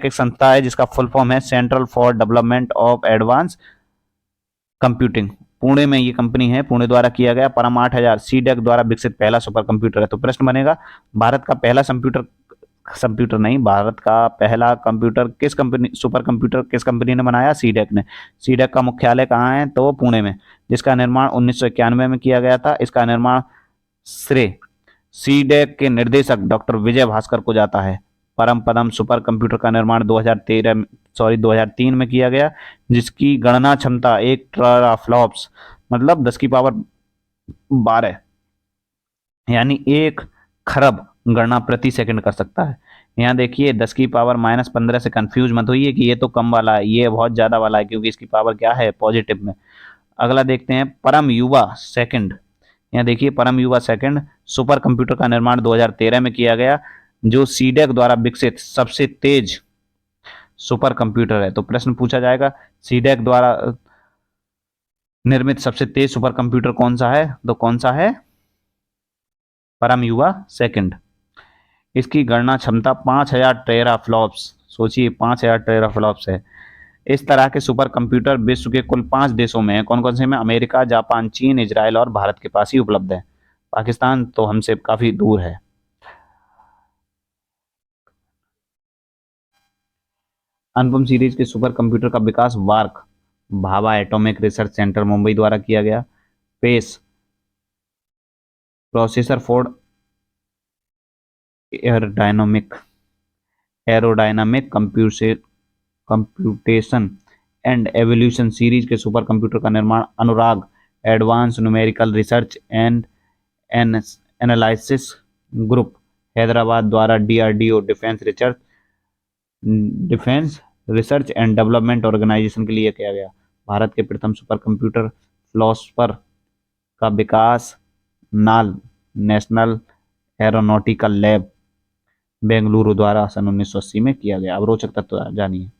एक संस्था है जिसका फुल फॉर्म है central for development of advance computing, Pune में ये कंपनी है, पुणे द्वारा किया गया। परम 8000 सीडेक द्वारा विकसित पहला सुपर कंप्यूटर है। तो प्रश्न बनेगा, भारत का पहला भारत का पहला कंप्यूटर किस कंपनी, सुपर कंप्यूटर किस कंपनी ने बनाया, सीडेक ने। सीडेक का मुख्यालय कहाँ है, तो पुणे में, जिसका निर्माण 1991 में किया गया था। इसका निर्माण श्रेय सीडेक के निर्देशक डॉक्टर विजय भास्कर को जाता है। परम पदम सुपर कंप्यूटर का निर्माण 2003 में किया गया, जिसकी गणना क्षमता 1 टेराफ्लॉप्स, मतलब 10⁻12, यानी 1 खरब गणना प्रति सेकंड कर सकता है। यहाँ देखिए 10⁻−15 से कंफ्यूज मत होइए कि ये तो कम वाला है, ये बहुत ज्यादा वाला है, क्योंकि इसकी पावर क्या है, पॉजिटिव में। अगला देखते हैं परम युवा सेकंड। यहाँ देखिए परम युवा सेकंड सुपर कंप्यूटर का निर्माण 2013 में किया गया, जो सीडेक द्वारा विकसित सबसे तेज सुपर कंप्यूटर है। तो प्रश्न पूछा जाएगा, सीडेक द्वारा निर्मित सबसे तेज सुपर कंप्यूटर कौन सा है, तो कौन सा है, परम युवा सेकंड। इसकी गणना क्षमता 5000 टेराफ्लॉप्स, सोचिए 5000 टेराफ्लॉप्स है। इस तरह के सुपर कंप्यूटर विश्व के कुल 5 देशों में हैं। कौन कौन से में, अमेरिका, जापान, चीन, इजराइल और भारत के पास ही उपलब्ध है। पाकिस्तान तो हमसे काफी दूर है। अनुपम सीरीज के सुपर कंप्यूटर का विकास वार्क Bhabha atomic research centre Mumbai द्वारा किया गया। PACE processor for aerodynamic computation and evolution series के सुपर कंप्यूटर का निर्माण Anurag advance numerical research and analysis group Hyderabad द्वारा DRDO defence research and development organisation के लिए किया गया। भारत के प्रथम सुपर कंप्यूटर फ्लॉस्पर का विकास नाल नेशनल एरोनॉटिकल लैब बेंगलुरु द्वारा सन 1980 में किया गया। अब रोचक तत्व जानिए।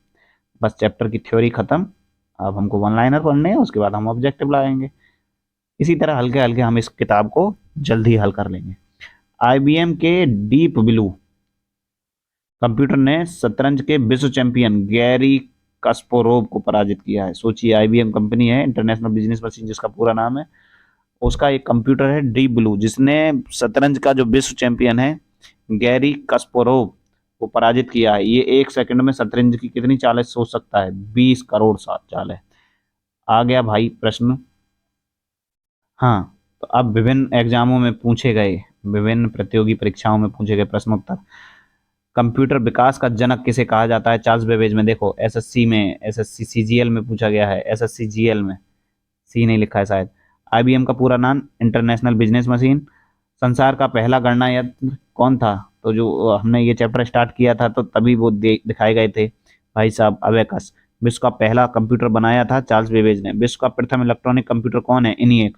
बस चैप्टर की थ्योरी खत्म, अब हमको वन लाइनर पढ़ने हैं, उसके बाद हम ऑब्जेक्टिव लाएंगे। इसी तरह हल्के हल्के हम इस किताब को जल्दी हल कर लेंगे। आईबीएम के डीप ब्लू कंप्यूटर ने शतरंज के विश्व चैंपियन गैरी कस्पोरोव को पराजित किया है। सोचिए आईबीएम कंपनी है, इंटरनेशनल बिजनेस मशीन जिसका पूरा नाम है, उसका एक कंप्यूटर है डीप ब्लू, जिसने शतरंज का जो विश्व चैंपियन है गैरी कस्पोरोव को पराजित किया है। ये 1 सेकंड में शतरंज की कितनी चालें सोच सकता है, 20 करोड़ चालें। आ गया भाई प्रश्न। हाँ, तो अब विभिन्न एग्जामों में पूछे गए, विभिन्न प्रतियोगी परीक्षाओं में पूछे गए प्रश्नोत्तर। कंप्यूटर विकास का जनक किसे कहा जाता है, चार्ल्स बेबेज में। देखो एसएससी में, एसएससी सीजीएल में पूछा गया है, एसएससी जीएल में, सी नहीं लिखा है शायद। IBM का पूरा नाम इंटरनेशनल बिजनेस मशीन। संसार का पहला गणना यंत्र कौन था? तो जो हमने ये चैप्टर स्टार्ट किया था तो तभी वो दिखाए गए थे भाई साहब, अबेकस। विश्व का पहला कंप्यूटर बनाया था चार्ल्स बेबेज ने। विश्व का प्रथम इलेक्ट्रॉनिक कंप्यूटर कौन है? ENIAC।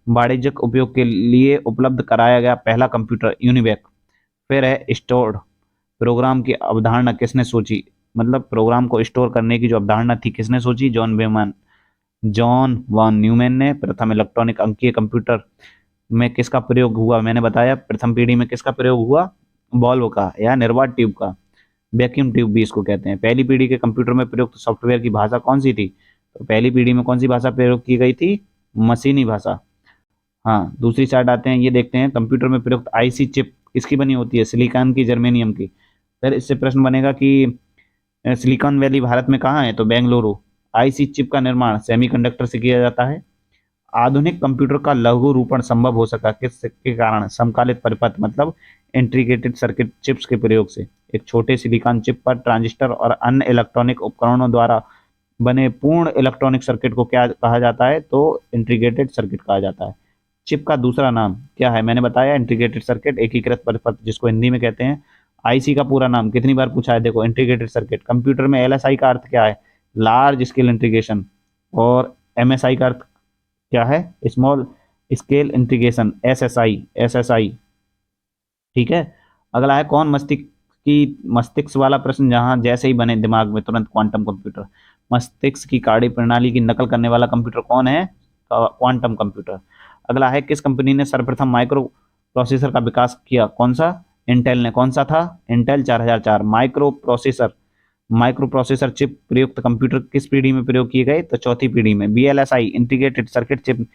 वाणिज्यिक उपयोग के लिए उपलब्ध कराया गया पहला कंप्यूटर यूनिवेक। फिर है स्टोर्ड प्रोग्राम की अवधारणा किसने सोची? मतलब प्रोग्राम को स्टोर करने की जो अवधारणा थी किसने सोची? जॉन वॉन न्यूमैन ने। प्रथम इलेक्ट्रॉनिक अंकीय कंप्यूटर में किसका प्रयोग हुआ? मैंने बताया प्रथम पीढ़ी में किसका प्रयोग हुआ? बॉल्व का या निर्वात ट्यूब का। वैक्यूम ट्यूब भी इसको कहते हैं। पहली पीढ़ी के कंप्यूटर में प्रयुक्त सॉफ्टवेयर की भाषा कौन सी थी? तो पहली पीढ़ी में कौन सी भाषा प्रयोग की गई थी? मशीनी भाषा। हाँ, दूसरी साइड आते हैं, ये देखते हैं कंप्यूटर में प्रयुक्त आईसी चिप किसकी बनी होती है? सिलिकॉन की, जर्मेनियम की। फिर इससे प्रश्न बनेगा कि सिलिकॉन वैली भारत में कहाँ है? तो बेंगलुरु। आईसी चिप का निर्माण सेमीकंडक्टर से किया जाता है। आधुनिक कंप्यूटर का लघु रूपण संभव हो सका किसके कारण? समकालित परिपथ मतलब इंटीग्रेटेड सर्किट चिप्स के प्रयोग से। एक छोटे सिलिकॉन चिप पर ट्रांजिस्टर और अन्य इलेक्ट्रॉनिक उपकरणों द्वारा बने पूर्ण इलेक्ट्रॉनिक सर्किट को क्या कहा जाता है? तो इंटीग्रेटेड सर्किट कहा जाता है। चिप का दूसरा नाम क्या है? मैंने बताया इंटीग्रेटेड सर्किट, एकीकृत परिपथ, जिसको हिंदी में कहते हैं। आईसी का पूरा नाम कितनी बार पूछा है? देखो, इंटीग्रेटेड सर्किट। कंप्यूटर में एलएसआई का अर्थ क्या है? Large scale integration. और एमएसआई का अर्थ क्या है? Small scale integration, SSI. ठीक है। अगला है कौन मस्तिष्क वाला प्रश्न, जहां जैसे ही बने दिमाग में तुरंत क्वांटम कंप्यूटर। मस्तिष्क की कार्य प्रणाली की नकल करने वाला कंप्यूटर कौन है? Quantum computer. अगला है किस कंपनी ने सर्वप्रथम माइक्रो प्रोसेसर का विकास किया? कौन सा? इंटेल ने। कौन सा था? इंटेल 4004। माइक्रो प्रोसेसर चिप प्रयुक्त कंप्यूटर किस पीढ़ी में प्रयोग किए गए? तो चौथी पीढ़ी में। VLSI integrated circuit chip.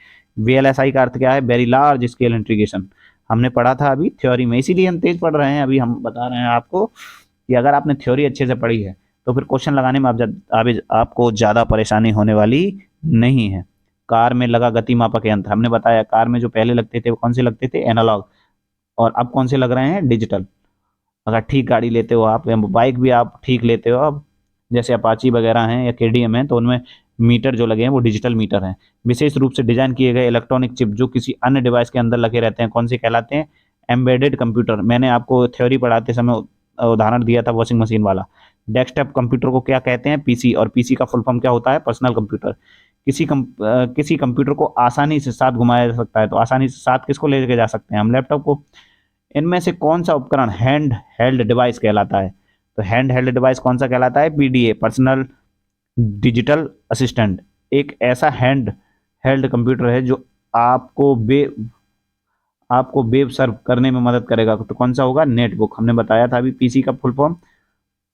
VLSI का अर्थ क्या है? Very large scale integration. हमने पढ़ा था अभी थ्योरी में, इसीलिए हम तेज पढ़ रहे हैं। अभी हम बता रहे हैं आपको कि अगर आपने थ्योरी अच्छे से पढ़ी है तो फिर क्वेश्चन लगाने में आपको ज़्यादा परेशानी होने वाली नहीं है। कार में लगा गति मापक यंत्र, हमने बताया कार में जो पहले लगते थे वो कौन से लगते थे? एनालॉग। और अब कौन से लग रहे हैं? डिजिटल। अगर ठीक गाड़ी लेते हो आप, या बाइक भी आप ठीक लेते हो अब, जैसे अपाची वगैरह हैं या KTM है, तो उनमें मीटर जो लगे हैं वो डिजिटल मीटर हैं। विशेष रूप से डिजाइन किए गए इलेक्ट्रॉनिक चिप जो किसी अन्य डिवाइस के अंदर लगे रहते हैं, कौन से कहलाते हैं? Embedded computer. मैंने आपको थ्योरी पढ़ाते समय उदाहरण दिया था वॉशिंग मशीन वाला। डेस्कटॉप कंप्यूटर को क्या कहते हैं? पीसी। और पीसी का फुल फॉर्म क्या होता है? Personal computer. किसी कंप्यूटर को आसानी से साथ घुमाया जा सकता है, तो आसानी से साथ किसको लेके जा सकते हैं हम? लैपटॉप को। इनमें से कौन सा उपकरण हैंड हेल्ड डिवाइस कहलाता है? तो हैंड हेल्ड डिवाइस कौन सा कहलाता है? PDA, personal digital assistant. एक ऐसा हैंड हेल्ड कंप्यूटर है जो आपको वेब सर्व करने में मदद करेगा, तो कौन सा होगा? नेटबुक। हमने बताया था अभी। पीसी का फुल फॉर्म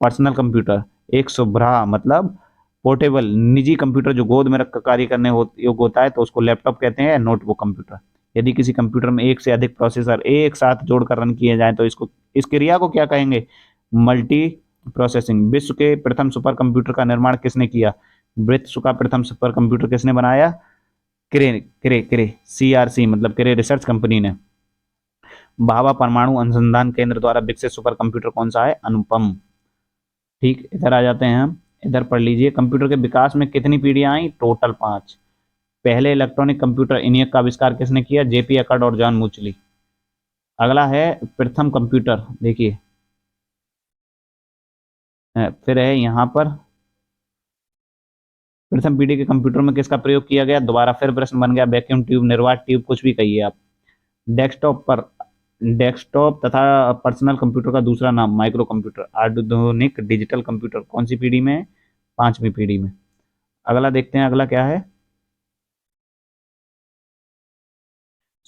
पर्सनल कंप्यूटर। एक सुभ्रा मतलब पोर्टेबल निजी कंप्यूटर जो गोद में रखकर कार्य करने योग्य होता है, तो उसको लैपटॉप कहते हैं, नोटबुक कंप्यूटर। यदि किसी कंप्यूटर में एक से अधिक प्रोसेसर एक साथ जोड़कर रन किए जाएं तो इस क्रिया को क्या कहेंगे? Multi processing. विश्व के प्रथम सुपर कंप्यूटर का निर्माण किसने किया? विश्व का प्रथम सुपर कंप्यूटर किसने बनाया? क्रे क्रे क्रे CRC मतलब क्रे रिसर्च कंपनी ने। भाभा परमाणु अनुसंधान केंद्र द्वारा विकसित सुपर कंप्यूटर कौन सा है? अनुपम। ठीक, इधर आ जाते हैं हम। इधर पढ़ लीजिए, कंप्यूटर के विकास में कितनी पीढ़ियां आई? टोटल 5। पहले इलेक्ट्रॉनिक कंप्यूटर ENIAC का आविष्कार किसने किया? JP एकर्ड और जॉन मूचली। अगला है प्रथम कंप्यूटर, देखिए फिर है यहाँ पर प्रथम पीढ़ी के कंप्यूटर में किसका प्रयोग किया गया? दोबारा फिर प्रश्न बन गया। वैक्यूम ट्यूब, निर्वात ट्यूब, कुछ भी कहिए आप। डेस्कटॉप तथा पर्सनल कंप्यूटर का दूसरा नाम माइक्रो कंप्यूटर। आधुनिक डिजिटल कंप्यूटर कौन सी पीढ़ी में? 5वीं पीढ़ी में। अगला देखते हैं, अगला क्या है?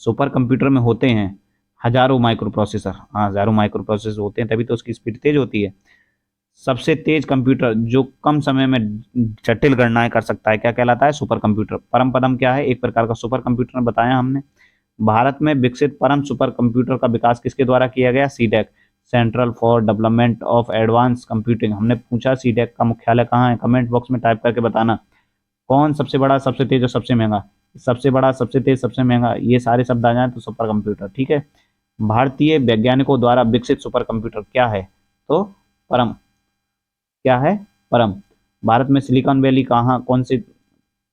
सुपर कंप्यूटर में होते हैं हजारों माइक्रो प्रोसेसर। हाँ, हजारों माइक्रो प्रोसेसर होते हैं, तभी तो उसकी स्पीड तेज होती है। सबसे तेज कंप्यूटर जो कम समय में जटिल गणनाएं कर सकता है क्या कहलाता है? Super computer. परम पदम क्या है? एक प्रकार का सुपर कंप्यूटर बताया हमने। भारत में विकसित परम सुपर कंप्यूटर का विकास किसके द्वारा किया गया? CDEC, central for development of advance computing. हमने पूछा CDEC का मुख्यालय कहाँ है? कमेंट बॉक्स में टाइप करके बताना। कौन सबसे बड़ा, सबसे तेज और सबसे महंगा? सबसे बड़ा, सबसे तेज, सबसे महंगा, ये सारे शब्द आ जाए तो सुपर कंप्यूटर। ठीक है। भारतीय वैज्ञानिकों द्वारा विकसित सुपर कंप्यूटर क्या है? तो परम। क्या है? परम। भारत में सिलिकॉन वैली कहाँ, कौन से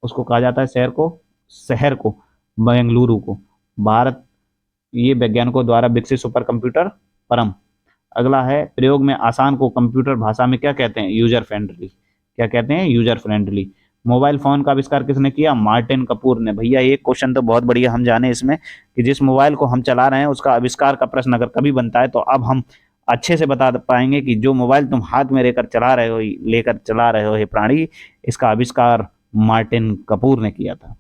उसको कहा जाता है? शहर को बेंगलुरु को। भारत ये वैज्ञानिकों द्वारा विकसित सुपर कंप्यूटर परम। अगला है प्रयोग में आसान को कंप्यूटर भाषा में क्या कहते हैं? User friendly. क्या कहते हैं? User friendly. मोबाइल फोन का आविष्कार किसने किया? मार्टिन कपूर ने। भैया ये क्वेश्चन तो बहुत बढ़िया हम जाने इसमें कि जिस मोबाइल को हम चला रहे हैं उसका आविष्कार का प्रश्न अगर कभी बनता है तो अब हम अच्छे से बता पाएंगे कि जो मोबाइल तुम हाथ में लेकर चला रहे हो ये प्राणी, इसका आविष्कार मार्टिन कपूर ने किया था।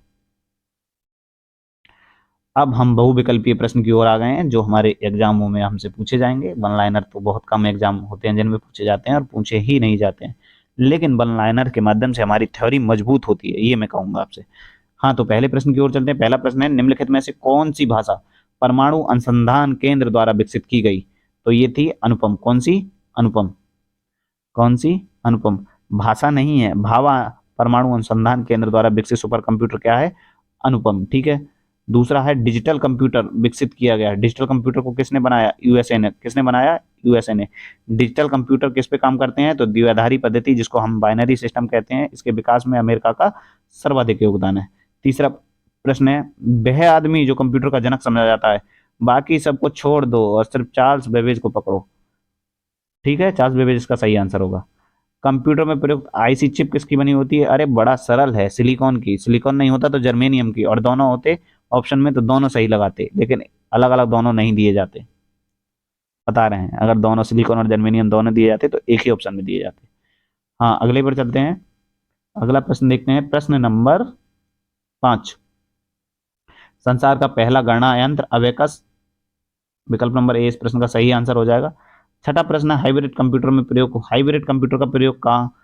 अब हम बहुविकल्पीय प्रश्न की ओर आ गए हैं जो हमारे एग्जामों में हमसे पूछे जाएंगे। वन लाइनर तो बहुत कम एग्जाम होते हैं जिनमें पूछे जाते हैं और पूछे ही नहीं जाते हैं, लेकिन वन लाइनर के माध्यम से हमारी थ्योरी मजबूत होती है, ये मैं कहूंगा आपसे। हाँ, तो पहले प्रश्न की ओर चलते हैं। पहला प्रश्न है निम्नलिखित में से कौन सी भाषा परमाणु अनुसंधान केंद्र द्वारा विकसित की गई? तो ये थी अनुपम। कौन सी? अनुपम। कौन सी? अनुपम। भाषा नहीं है, भाभा। परमाणु अनुसंधान केंद्र द्वारा विकसित सुपर कंप्यूटर क्या है? अनुपम। ठीक है। दूसरा है डिजिटल कंप्यूटर विकसित किया गया। डिजिटल कंप्यूटर को किसने बनाया? यूएसए ने। किसने बनाया? यूएसए ने। डिजिटल कंप्यूटर किस पे काम करते हैं? तो द्विआधारी पद्धति जिसको हम बाइनरी सिस्टम कहते हैं, इसके विकास में अमेरिका का सर्वाधिक योगदान है। तीसरा प्रश्न है वह आदमी जो कंप्यूटर का जनक समझा जाता है, बाकी सबको छोड़ दो और सिर्फ चार्ल्स बेबेज को पकड़ो। ठीक है, चार्ल्स बेबेज इसका सही आंसर होगा। कंप्यूटर में प्रयुक्त आईसी चिप किसकी बनी होती है? अरे बड़ा सरल है, सिलिकॉन की। सिलिकॉन नहीं होता तो जर्मेनियम की, और दोनों होते ऑप्शन में तो दोनों सही लगाते, लेकिन अलग अलग दोनों नहीं दिए जाते। बता रहे हैं, अगर दोनों सिलिकॉन और जर्मेनियम दोनों दिए जाते तो एक ही ऑप्शन में दिए जाते। हाँ, अगले पर चलते हैं। अगला प्रश्न देखते हैं, प्रश्न नंबर 5। संसार का पहला गणना यंत्र अबेकस। विकल्प नंबर ए इस प्रश्न का सही आंसर हो जाएगा। छठा प्रश्न है हाइब्रिड कंप्यूटर में प्रयोग। हाइब्रिड कंप्यूटर का प्रयोग कहाँ?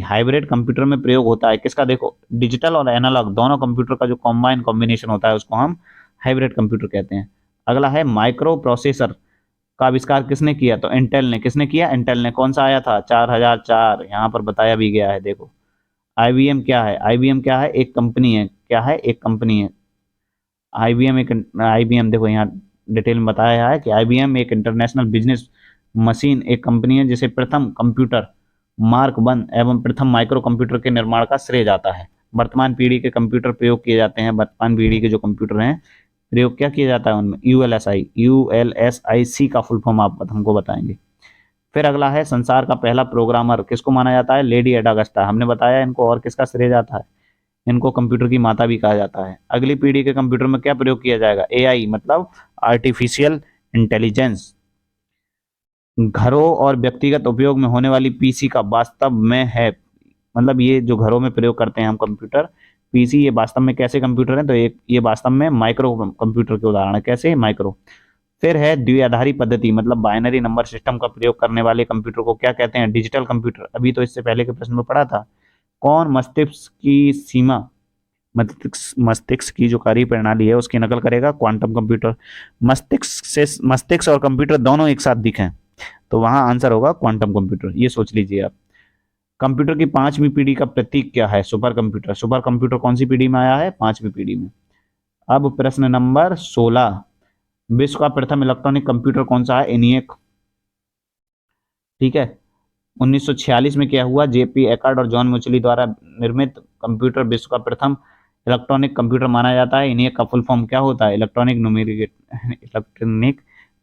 हाइब्रिड कंप्यूटर में प्रयोग होता है किसका? देखो, डिजिटल और एनालॉग दोनों कंप्यूटर का जो कॉम्बिनेशन होता है उसको हम हाइब्रिड कंप्यूटर कहते हैं। अगला है माइक्रो प्रोसेसर का आविष्कार किसने किया? तो इंटेल ने। किसने किया? इंटेल ने। कौन सा आया था? 4004। यहाँ पर बताया भी गया है, देखो। आईबीएम क्या है? आईबीएम क्या है? एक कंपनी है। क्या है? एक कंपनी है। आईबीएम देखो यहाँ डिटेल में बताया है कि आईबीएम एक इंटरनेशनल बिजनेस मशीन एक कंपनी है जिसे प्रथम कंप्यूटर मार्क 1 एवं प्रथम माइक्रो कंप्यूटर के निर्माण का श्रेय जाता है। वर्तमान पीढ़ी के कंप्यूटर प्रयोग किए जाते हैं। वर्तमान पीढ़ी के जो कंप्यूटर हैं प्रयोग क्या किया जाता है उनमें? यूएलएसआई का फुल फॉर्म आप हमको बताएंगे। फिर अगला है संसार का पहला प्रोग्रामर किसको माना जाता है? लेडी एडा गस्टा। हमने बताया इनको, और किसका श्रेय जाता है? इनको कंप्यूटर की माता भी कहा जाता है। अगली पीढ़ी के कंप्यूटर में क्या प्रयोग किया जाएगा? एआई मतलब आर्टिफिशियल इंटेलिजेंस। घरों और व्यक्तिगत उपयोग में होने वाली पीसी का वास्तव में है, मतलब ये जो घरों में प्रयोग करते हैं हम कंप्यूटर पीसी, ये वास्तव में कैसे कंप्यूटर है? तो ये वास्तव में माइक्रो कंप्यूटर के उदाहरण है। कैसे? माइक्रो। फिर है द्विआधारी पद्धति मतलब बाइनरी नंबर सिस्टम का प्रयोग करने वाले कंप्यूटर को क्या कहते हैं? Digital computer. अभी तो इससे पहले के प्रश्न में पढ़ा था। कौन मस्तिष्क की सीमा मस्तिष्क की जो कार्य प्रणाली है उसकी नकल करेगा? Quantum computer. मस्तिष्क और कंप्यूटर दोनों एक साथ दिखें तो वहां आंसर होगा क्वांटम कंप्यूटर, ये सोच लीजिए आप। कंप्यूटर की 5वीं पीढ़ी का प्रतीक क्या है? Super computer. सुपर कंप्यूटर कौन सी पीढ़ी में आया है? 5वीं पीढ़ी में। अब प्रश्न नंबर 16। विश्व का प्रथम इलेक्ट्रॉनिक कंप्यूटर कौन सा है? एनिएक। ठीक है। 1946 में क्या हुआ? जेपी एकर्ड और जॉन मिचेली द्वारा निर्मित कंप्यूटर विश्व का प्रथम इलेक्ट्रॉनिक कंप्यूटर माना जाता है। इन्हें का फुल फॉर्म क्या होता है? Electronic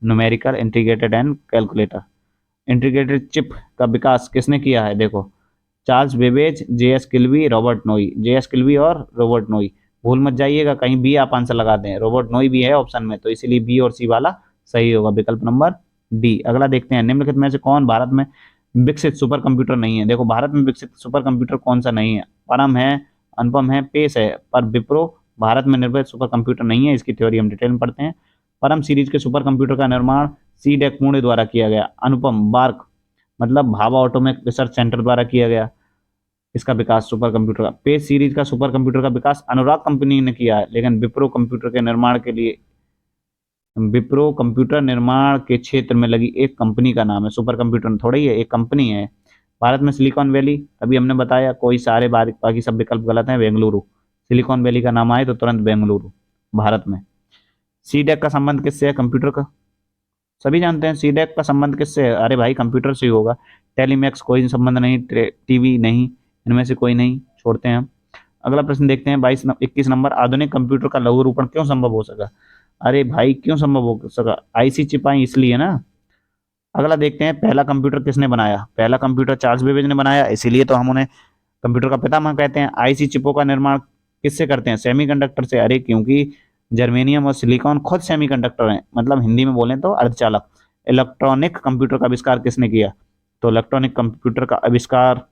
numerical integrated and calculator. Integrated chip का विकास किसने किया है? देखो, चार्ल्स बेबेज, जेएस किल्वी, रॉबर्ट नोई। जेएस किल्वी और रॉबर्ट नोई। भूल मत जाइएगा कहीं बी आप आंसर लगा दें, रॉबर्ट नोई भी है ऑप्शन में, तो इसीलिए बी और सी वाला सही होगा, विकल्प नंबर डी। अगला देखते हैं, निम्नलिखित में से कौन भारत में विकसित सुपर कंप्यूटर नहीं है? देखो, भारत में विकसित सुपर कंप्यूटर कौन सा नहीं है? परम है, अनुपम है, पेस है, पर विप्रो भारत में निर्मित सुपर कंप्यूटर नहीं है। इसकी थ्योरी हम डिटेल में पढ़ते हैं। परम सीरीज के सुपर कंप्यूटर का निर्माण सी डेक पुणे द्वारा किया गया। अनुपम बार्क मतलब भाभा ऑटोमिक रिसर्च सेंटर द्वारा किया गया इसका विकास सुपर कंप्यूटर का। पेज सीरीज का सुपर कंप्यूटर का विकास अनुराग कंपनी ने किया है, लेकिन विप्रो कंप्यूटर के निर्माण के लिए विप्रो कंप्यूटर निर्माण के क्षेत्र में लगी एक कंपनी का नाम है। सुपर कंप्यूटर थोड़ा ही है, एक कंपनी है। भारत में सिलिकॉन वैली, अभी हमने बताया, कोई सारे बाकी सब विकल्प गलत हैं। बेंगलुरु, सिलिकॉन वैली का नाम आए तो तुरंत बेंगलुरु भारत में। सी डेक का संबंध किससे है? कंप्यूटर का, सभी जानते हैं। सी डेक का संबंध किससे है? अरे भाई कंप्यूटर से ही होगा। टेलीमैक्स कोई संबंध नहीं, टीवी नहीं, इनमें से कोई नहीं, छोड़ते हैं हम। अगला प्रश्न देखते हैं 21 नंबर, आधुनिक कंप्यूटर का लघुरूपण क्यों संभव हो सका? अरे भाई क्यों संभव हो सका? आईसी चिप आई इसलिए ना। अगला देखते हैं, पहला कंप्यूटर किसने बनाया? पहला कंप्यूटर चार्ल्स बेबेज ने बनाया, इसीलिए तो हम उन्हें कंप्यूटर का पितामह कहते हैं। आईसी चिपों का निर्माण किससे करते हैं? सेमीकंडक्टर से। अरे क्योंकि जर्मेनियम और सिलिकॉन खुद सेमीकंडक्टर हैं, मतलब हिंदी में बोलें तो अर्धचालक। इलेक्ट्रॉनिक कंप्यूटर का आविष्कार किसने किया? तो इलेक्ट्रॉनिक कंप्यूटर का आविष्कार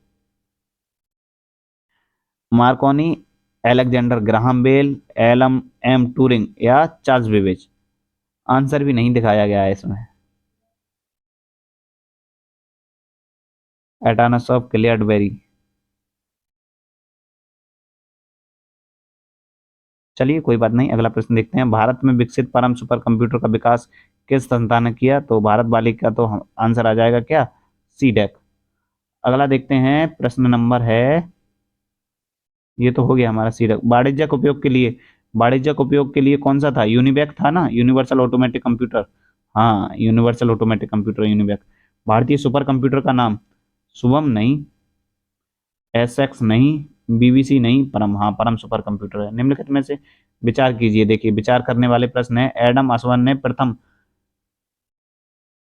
Marconi, Alexander Graham Bell, Alan M Turing या चार्ल्स बेबेज। आंसर भी नहीं दिखाया गया है इसमें। Atanasoff Clifford Berry. चलिए कोई बात नहीं, अगला प्रश्न देखते हैं, भारत में विकसित परम सुपर कंप्यूटर का विकास किस संस्थान ने किया? तो भारत वाली का तो आंसर आ जाएगा क्या? सीडेक। अगला देखते हैं, प्रश्न नंबर है, ये तो हो गया हमारा सीडेक। वाणिज्यिक उपयोग के लिए, वाणिज्यिक उपयोग के लिए कौन सा था? यूनिबेक था ना, यूनिवर्सल ऑटोमेटिक कंप्यूटर। हाँ, यूनिवर्सल ऑटोमेटिक कंप्यूटर यूनिबेक। भारतीय सुपर कंप्यूटर का नाम? शुभम नहीं, एसएक्स नहीं, बीबीसी नहीं, परम। हाँ, परम सुपर कंप्यूटर है। निम्नलिखित में से विचार कीजिए। देखिए विचार करने वाले प्रश्न है, एडम अस्वन ने प्रथम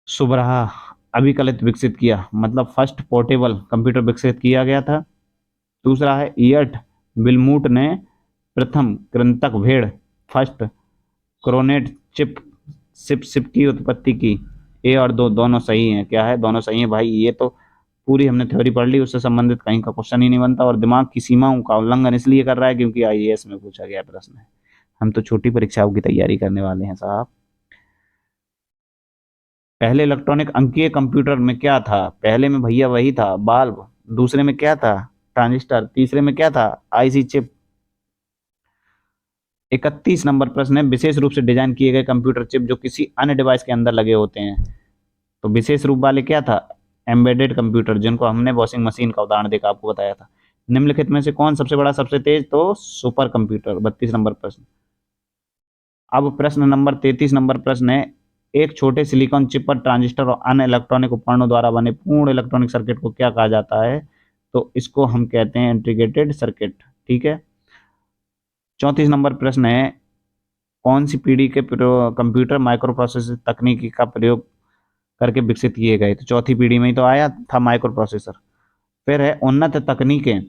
सुबराह अभिकलित विकसित किया, मतलब फर्स्ट पोर्टेबल कंप्यूटर विकसित किया गया था। दूसरा है, इयट बिलमूट ने प्रथम कृंतक भेड़ फर्स्ट क्रोनेट चिप की उत्पत्ति की। ए और दो दोनों सही हैं। क्या है? दोनों सही हैं भाई। ये तो पूरी हमने थ्योरी पढ़ ली, उससे संबंधित कहीं का क्वेश्चन ही नहीं बनता, और दिमाग की सीमाओं का उल्लंघन इसलिए कर रहा है क्योंकि आईएएस में पूछा गया प्रश्न है। हम तो छोटी परीक्षाओं की तैयारी करने वाले हैं साहब। पहले इलेक्ट्रॉनिक अंकीय कंप्यूटर में क्या था? पहले में भैया वही था, बाल्ब। दूसरे में क्या था? ट्रांजिस्टर। तीसरे में क्या था? IC chip. 31 नंबर प्रश्न है, विशेष रूप से डिजाइन किए गए कंप्यूटर चिप जो किसी अन्य डिवाइस के अंदर लगे होते हैं। तो विशेष रूप वाले क्या था? एम्बेडेड कंप्यूटर, जिनको हमने वॉशिंग मशीन का उदाहरण देकर आपको बताया था। निम्नलिखित में से कौन सबसे बड़ा सबसे तेज? तो सुपर कंप्यूटर। 32 नंबर प्रश्न। अब प्रश्न नंबर 33 नंबर प्रश्न है, एक छोटे सिलिकॉन चिप पर ट्रांजिस्टर और अन्य इलेक्ट्रॉनिक उपकरणों द्वारा बने पूर्ण इलेक्ट्रॉनिक सर्किट को क्या कहा जाता है? तो इसको हम कहते हैं इंटीग्रेटेड सर्किट। ठीक है। 34 नंबर प्रश्न है, कौन सी पीढ़ी के कंप्यूटर माइक्रो प्रोसेसर तकनीकी का प्रयोग करके विकसित किए गए? तो चौथी पीढ़ी में ही तो आया था माइक्रो प्रोसेसर। फिर है, उन्नत तकनीकें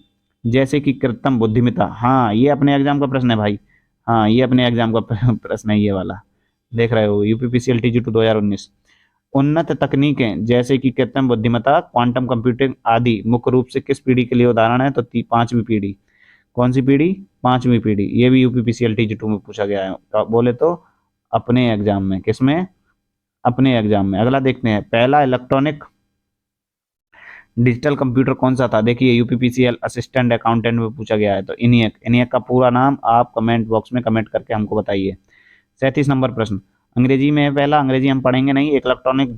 जैसे कि कृत्रिम बुद्धिमत्ता। हाँ, ये अपने एग्जाम का प्रश्न है भाई। हाँ, ये अपने एग्जाम का प्रश्न है, ये वाला देख रहे हो, यूपीपीसीएल टी 2019। उन्नत तकनीकें जैसे कि कृत्रिम बुद्धिमत्ता, क्वांटम कंप्यूटिंग आदि मुख्य रूप से किस पीढ़ी के लिए उदाहरण है? तो पांचवी पीढ़ी। कौन सी पीढ़ी? पांचवी पीढ़ी। ये भी यूपीपीसीएल टी में पूछा गया है, तो बोले तो अपने एग्जाम में। किसमें? अपने एग्जाम में। अगला देखते हैं, पहला इलेक्ट्रॉनिक डिजिटल कंप्यूटर कौन सा था? देखिए यूपीपीसीएल असिस्टेंट अकाउंटेंट में पूछा गया है, तो इनियक। इनियक का पूरा नाम आप कमेंट बॉक्स में कमेंट करके हमको बताइए। 37 नंबर प्रश्न, अंग्रेजी में है पहला, अंग्रेजी हम पढ़ेंगे नहीं। इलेक्ट्रॉनिक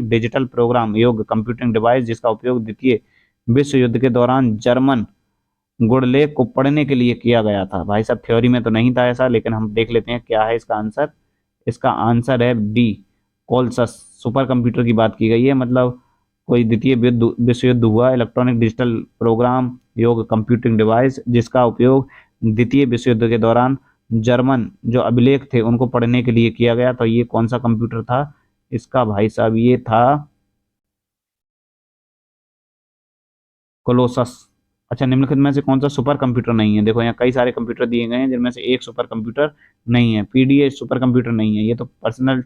डिजिटल प्रोग्राम योग कंप्यूटिंग डिवाइस जिसका उपयोग द्वितीय विश्व युद्ध के दौरान जर्मन गुड़लेख को पढ़ने के लिए किया गया था। भाई साहब थ्योरी में तो नहीं था ऐसा, लेकिन हम देख लेते हैं क्या है इसका आंसर। इसका आंसर है डी, कोलसस। सुपर कंप्यूटर की बात की गई है, मतलब कोई द्वितीय विश्व युद्ध हुआ, इलेक्ट्रॉनिक डिजिटल प्रोग्राम योग कंप्यूटिंग डिवाइस जिसका उपयोग द्वितीय विश्व युद्ध के दौरान जर्मन जो अभिलेख थे उनको पढ़ने के लिए किया गया। तो ये कौन सा कंप्यूटर था? इसका भाई साहब ये था कोलोसस। अच्छा, निम्नलिखित में से कौन सा सुपर कंप्यूटर नहीं है? देखो यहाँ कई सारे कंप्यूटर दिए गए हैं जिनमें से एक सुपर कंप्यूटर नहीं है। पीडीए सुपर कंप्यूटर नहीं है, ये तो पर्सनल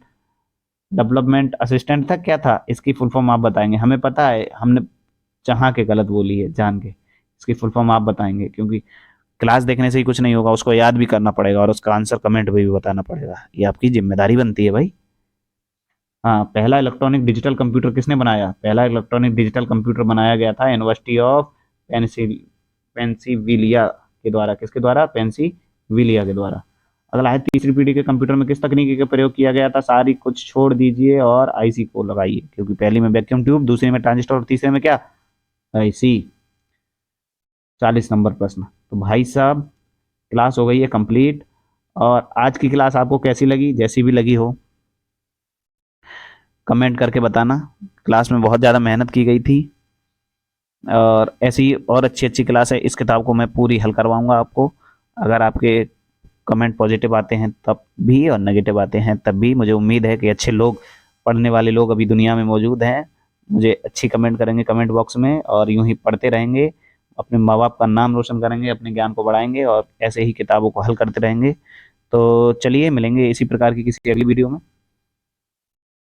डेवलपमेंट असिस्टेंट था। क्या था? इसकी फुल फॉर्म आप बताएंगे। हमें पता है, हमने चाह के गलत बोली है, जान के। इसकी फुल फॉर्म आप बताएंगे, क्योंकि क्लास देखने से ही कुछ नहीं होगा, उसको याद भी करना पड़ेगा और उसका आंसर कमेंट में भी बताना पड़ेगा। ये आपकी जिम्मेदारी बनती है भाई। हाँ, पहला इलेक्ट्रॉनिक डिजिटल कंप्यूटर किसने बनाया? पहला इलेक्ट्रॉनिक डिजिटल कंप्यूटर बनाया गया था यूनिवर्सिटी ऑफ पेंसिल्वेनिया के द्वारा। किसके द्वारा? पेंसिल्वेनिया के द्वारा। अगला है, तीसरी पीढ़ी के कंप्यूटर में किस तकनीकी का प्रयोग किया गया था? सारी कुछ छोड़ दीजिए और आईसी को लगाइए, क्योंकि पहली में वैक्यूम ट्यूब, दूसरे में ट्रांजिस्टर और तीसरे में क्या? आईसी। 40 नंबर प्रश्न। तो भाई साहब क्लास हो गई है कंप्लीट, और आज की क्लास आपको कैसी लगी? जैसी भी लगी हो कमेंट करके बताना। क्लास में बहुत ज़्यादा मेहनत की गई थी। और ऐसी और अच्छी अच्छी क्लास है, इस किताब को मैं पूरी हल करवाऊंगा आपको। अगर आपके कमेंट पॉजिटिव आते हैं तब भी और नेगेटिव आते हैं तब भी, मुझे उम्मीद है कि अच्छे लोग, पढ़ने वाले लोग अभी दुनिया में मौजूद हैं, मुझे अच्छी कमेंट करेंगे कमेंट बॉक्स में, और यूं ही पढ़ते रहेंगे, अपने माँ बाप का नाम रोशन करेंगे, अपने ज्ञान को बढ़ाएंगे और ऐसे ही किताबों को हल करते रहेंगे। तो चलिए मिलेंगे इसी प्रकार की किसी अगली वीडियो में।